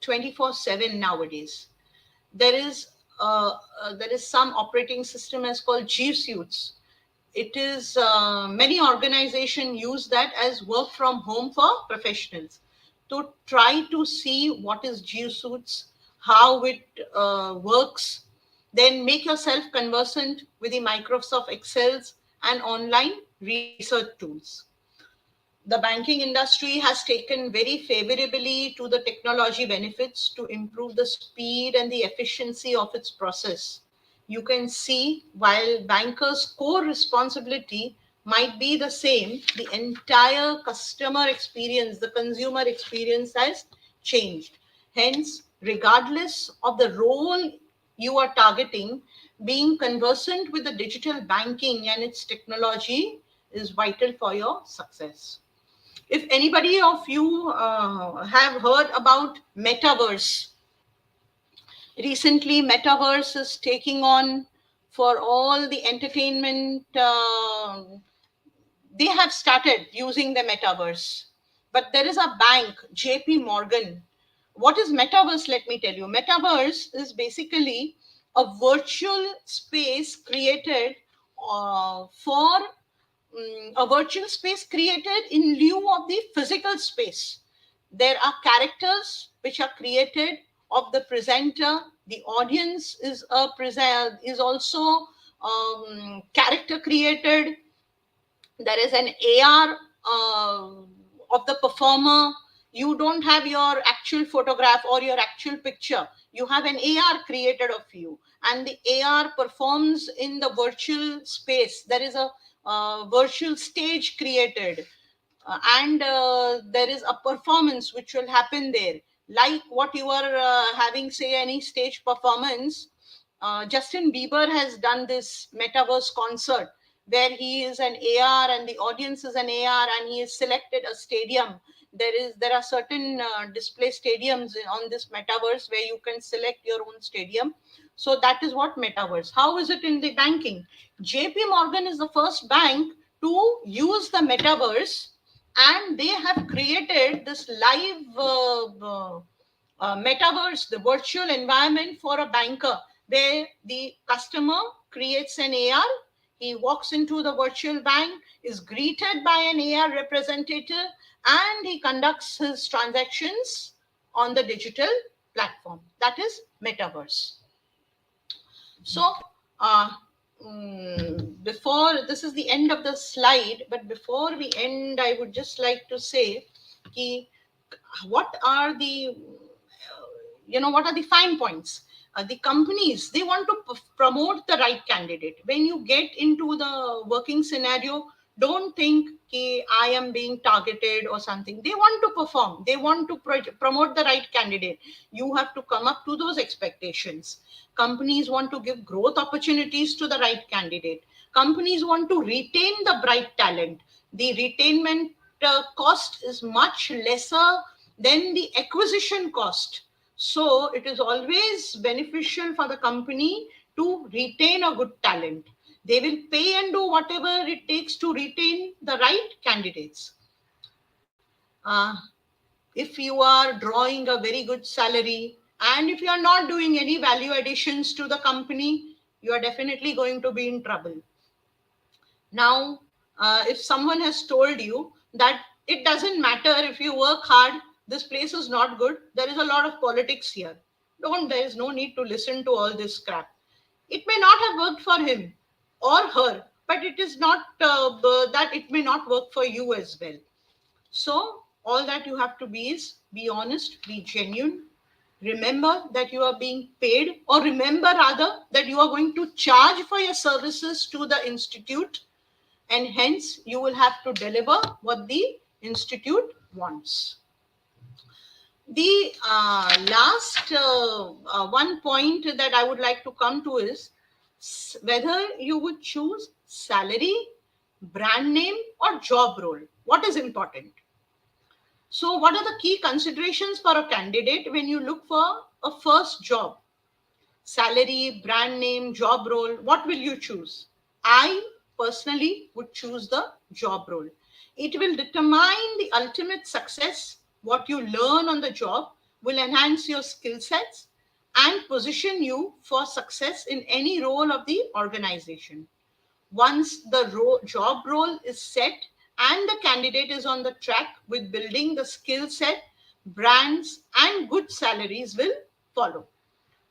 24/7 nowadays. There is some operating system as called G Suits. It is many organizations use that as work from home for professionals, to try to see what is G Suits, how it works. Then make yourself conversant with the Microsoft Excels and online research tools. The banking industry has taken very favorably to the technology benefits to improve the speed and the efficiency of its process. You can see, while bankers' core responsibility might be the same, the entire customer experience, the consumer experience has changed. Hence, regardless of the role you are targeting, being conversant with the digital banking and its technology is vital for your success. If anybody of you have heard about metaverse, Recently, Metaverse is taking on for all the entertainment. They have started using the Metaverse. But there is a bank, JP Morgan. What is Metaverse? Let me tell you. Metaverse is basically a virtual space created for a virtual space created in lieu of the physical space. There are characters which are created of the presenter. The audience is also character created. There is an AR of the performer. You don't have your actual photograph or your actual picture. You have an AR created of you, and the AR performs in the virtual space. There is a virtual stage created, and there is a performance which will happen there, like what you are having, say, any stage performance. Justin Bieber has done this metaverse concert where he is an AR and the audience is an AR, and he has selected a stadium. There are certain display stadiums on this metaverse where you can select your own stadium. So that is what metaverse. How is it in the banking? JP Morgan is the first bank to use the metaverse, and they have created this live metaverse, the virtual environment for a banker, where the customer creates an AR. He walks into the virtual bank, is greeted by an AR representative, and he conducts his transactions on the digital platform. That is metaverse. So, uh, before this is the end of the slide, but before we end, I would just like to say, ki, what are the what are the fine points? The companies, they want to promote the right candidate. When you get into the working scenario, don't think I am being targeted or something. They want to perform, they want to promote the right candidate. You have to come up to those expectations. Companies want to give growth opportunities to the right candidate. Companies want to retain the bright talent. The retainment cost is much lesser than the acquisition cost. So it is always beneficial for the company to retain a good talent. They will pay and do whatever it takes to retain the right candidates. If you are drawing a very good salary, and if you are not doing any value additions to the company, you are definitely going to be in trouble. Now, if someone has told you that it doesn't matter if you work hard, this place is not good, there is a lot of politics here. There is no need to listen to all this crap. It may not have worked for him or her, but it is not that it may not work for you as well. So, all that you have to be is be honest, be genuine. Remember that you are being paid, or remember rather that you are going to charge for your services to the institute, and hence you will have to deliver what the institute wants. The last one point that I would like to come to is whether you would choose salary, brand name, or job role. What is important? So, what are the key considerations for a candidate when you look for a first job? Salary, brand name, job role, what will you choose? I personally would choose the job role. It will determine the ultimate success. What you learn on the job will enhance your skill sets and position you for success in any role of the organization. Once the job role is set and the candidate is on the track with building the skill set, brands and good salaries will follow.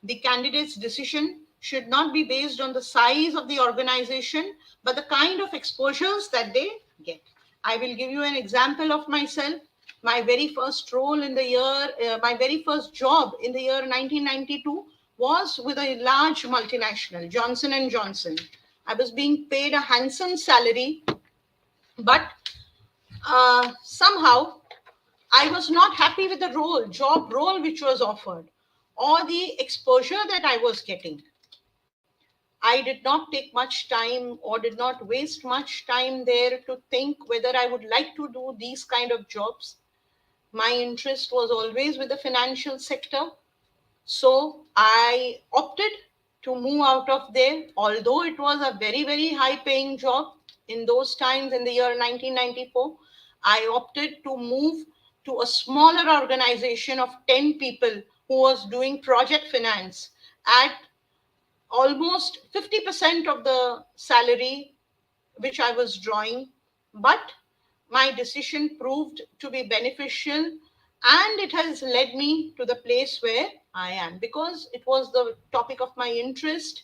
The candidate's decision should not be based on the size of the organization, but the kind of exposures that they get. I will give you an example of myself. My very first role in the year, my very first job in the year 1992 was with a large multinational, Johnson and Johnson. I was being paid a handsome salary, but somehow I was not happy with the job role which was offered, or the exposure that I was getting. I did not take much time or did not waste much time there to think whether I would like to do these kind of jobs. My interest was always with the financial sector. So I opted to move out of there, although it was a very, very high paying job in those times in the year 1994. I opted to move to a smaller organization of 10 people who was doing project finance at almost 50% of the salary which I was drawing. But my decision proved to be beneficial, and it has led me to the place where I am because it was the topic of my interest.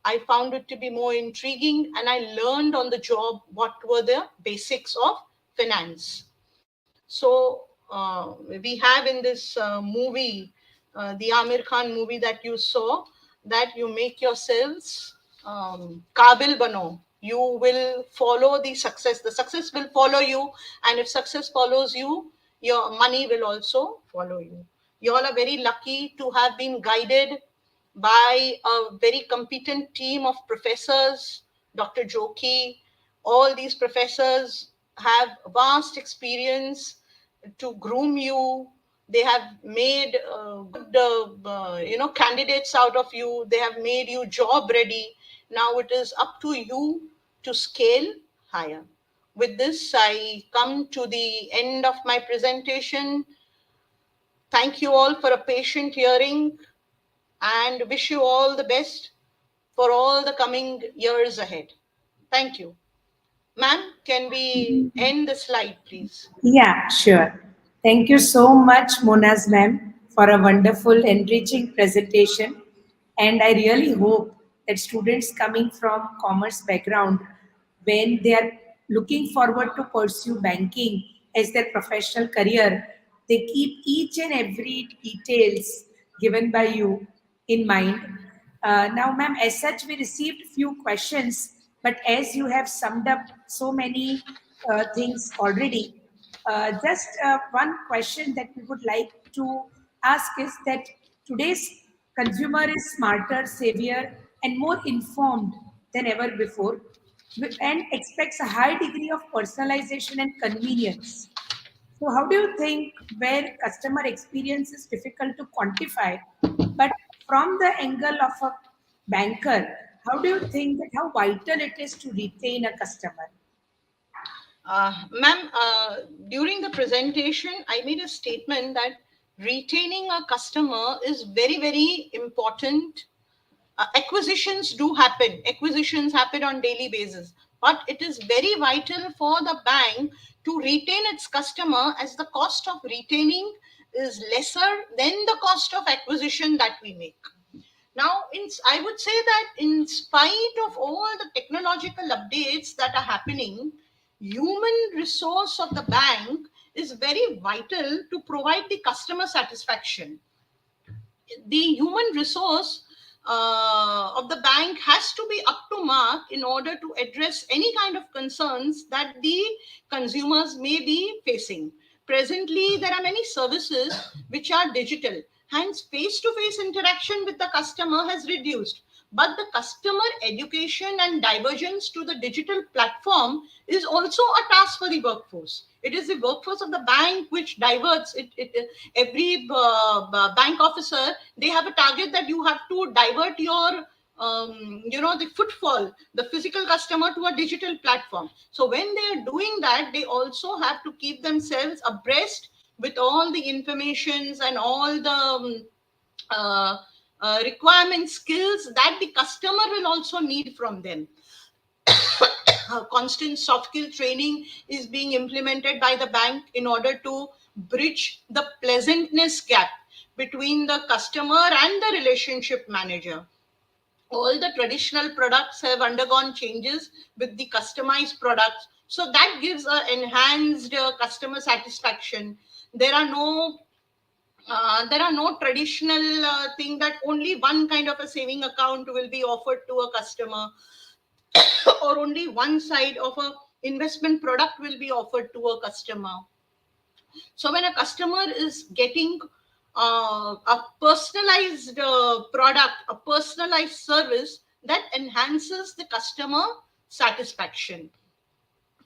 I found it to be more intriguing, and I learned on the job what were the basics of finance. So we have in this movie, the Amir Khan movie that you saw, that you make yourselves Kabil Bano. You will follow the success. The success will follow you, and if success follows you, your money will also follow you. You all are very lucky to have been guided by a very competent team of professors, Dr. Joki. All these professors have vast experience to groom you. They have made good, candidates out of you. They have made you job ready. Now it is up to you to scale higher. With this, I come to the end of my presentation. Thank you all for a patient hearing and wish you all the best for all the coming years ahead. Thank you. Ma'am, can we end the slide, please? Yeah, sure. Thank you so much, Monaz ma'am, for a wonderful, enriching presentation. And I really hope that students coming from commerce background, when they are looking forward to pursue banking as their professional career, they keep each and every details given by you in mind. Now, ma'am, as such, we received few questions, but as you have summed up so many things already, just one question that we would like to ask is that today's consumer is smarter, savior, and more informed than ever before, and expects a high degree of personalization and convenience. So, how do you think where customer experience is difficult to quantify, but from the angle of a banker, how do you think that how vital it is to retain a customer? Ma'am, during the presentation, I made a statement that retaining a customer is very, very important. Acquisitions happen on daily basis, but it is very vital for the bank to retain its customer, as the cost of retaining is lesser than the cost of acquisition that we make. Now, I would say that in spite of all the technological updates that are happening, human resource of the bank is very vital to provide the customer satisfaction. The human resource of the bank has to be up to mark in order to address any kind of concerns that the consumers may be facing. Presently, there are many services which are digital, hence face to face interaction with the customer has reduced. But the customer education and divergence to the digital platform is also a task for the workforce. It is the workforce of the bank which diverts every bank officer. They have a target that you have to divert your the footfall, the physical customer, to a digital platform. So when they are doing that, they also have to keep themselves abreast with all the informations and all the requirement skills that the customer will also need from them. Constant soft skill training is being implemented by the bank in order to bridge the pleasantness gap between the customer and the relationship manager. All the traditional products have undergone changes with the customized products, so that gives an enhanced customer satisfaction. There are no traditional thing that only one kind of a saving account will be offered to a customer, or only one side of a investment product will be offered to a customer. So when a customer is getting a personalized product, a personalized service, that enhances the customer satisfaction.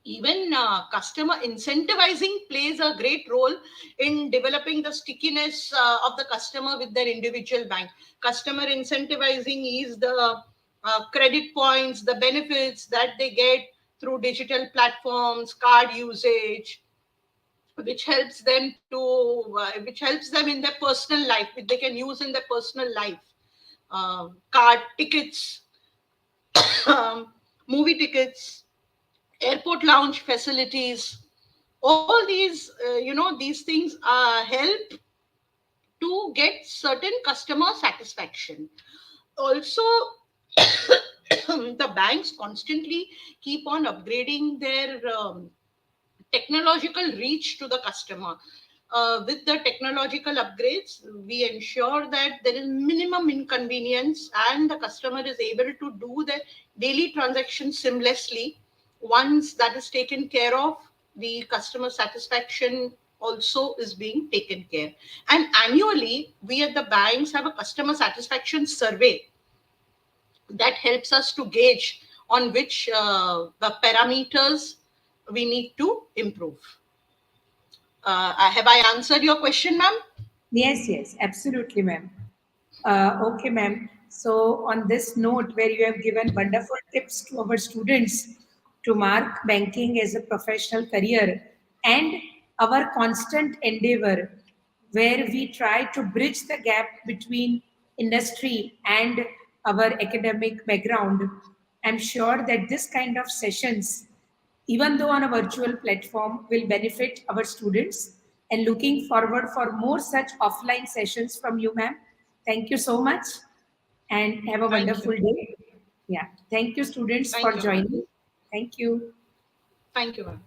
Even customer incentivizing plays a great role in developing the stickiness of the customer with their individual bank. Customer incentivizing is the credit points, the benefits that they get through digital platforms, card usage, which helps them in their personal life, which they can use in their personal life. Card tickets, movie tickets, airport lounge facilities, all these these things help to get certain customer satisfaction. Also, the banks constantly keep on upgrading their technological reach to the customer. With the technological upgrades, we ensure that there is minimum inconvenience and the customer is able to do the daily transactions seamlessly. Once that is taken care of, the customer satisfaction also is being taken care. And annually, we at the banks have a customer satisfaction survey that helps us to gauge on which the parameters we need to improve. Have I answered your question, ma'am? Yes, absolutely, ma'am. Okay, ma'am. So, on this note, where you have given wonderful tips to our students to mark banking as a professional career, and our constant endeavor, where we try to bridge the gap between industry and our academic background, I'm sure that this kind of sessions, even though on a virtual platform, will benefit our students, and looking forward for more such offline sessions from you, ma'am. Thank you so much and have a Thank wonderful you. day. Yeah. Thank you, students, for Thank you, ma'am. joining. Thank you. Thank you, ma'am.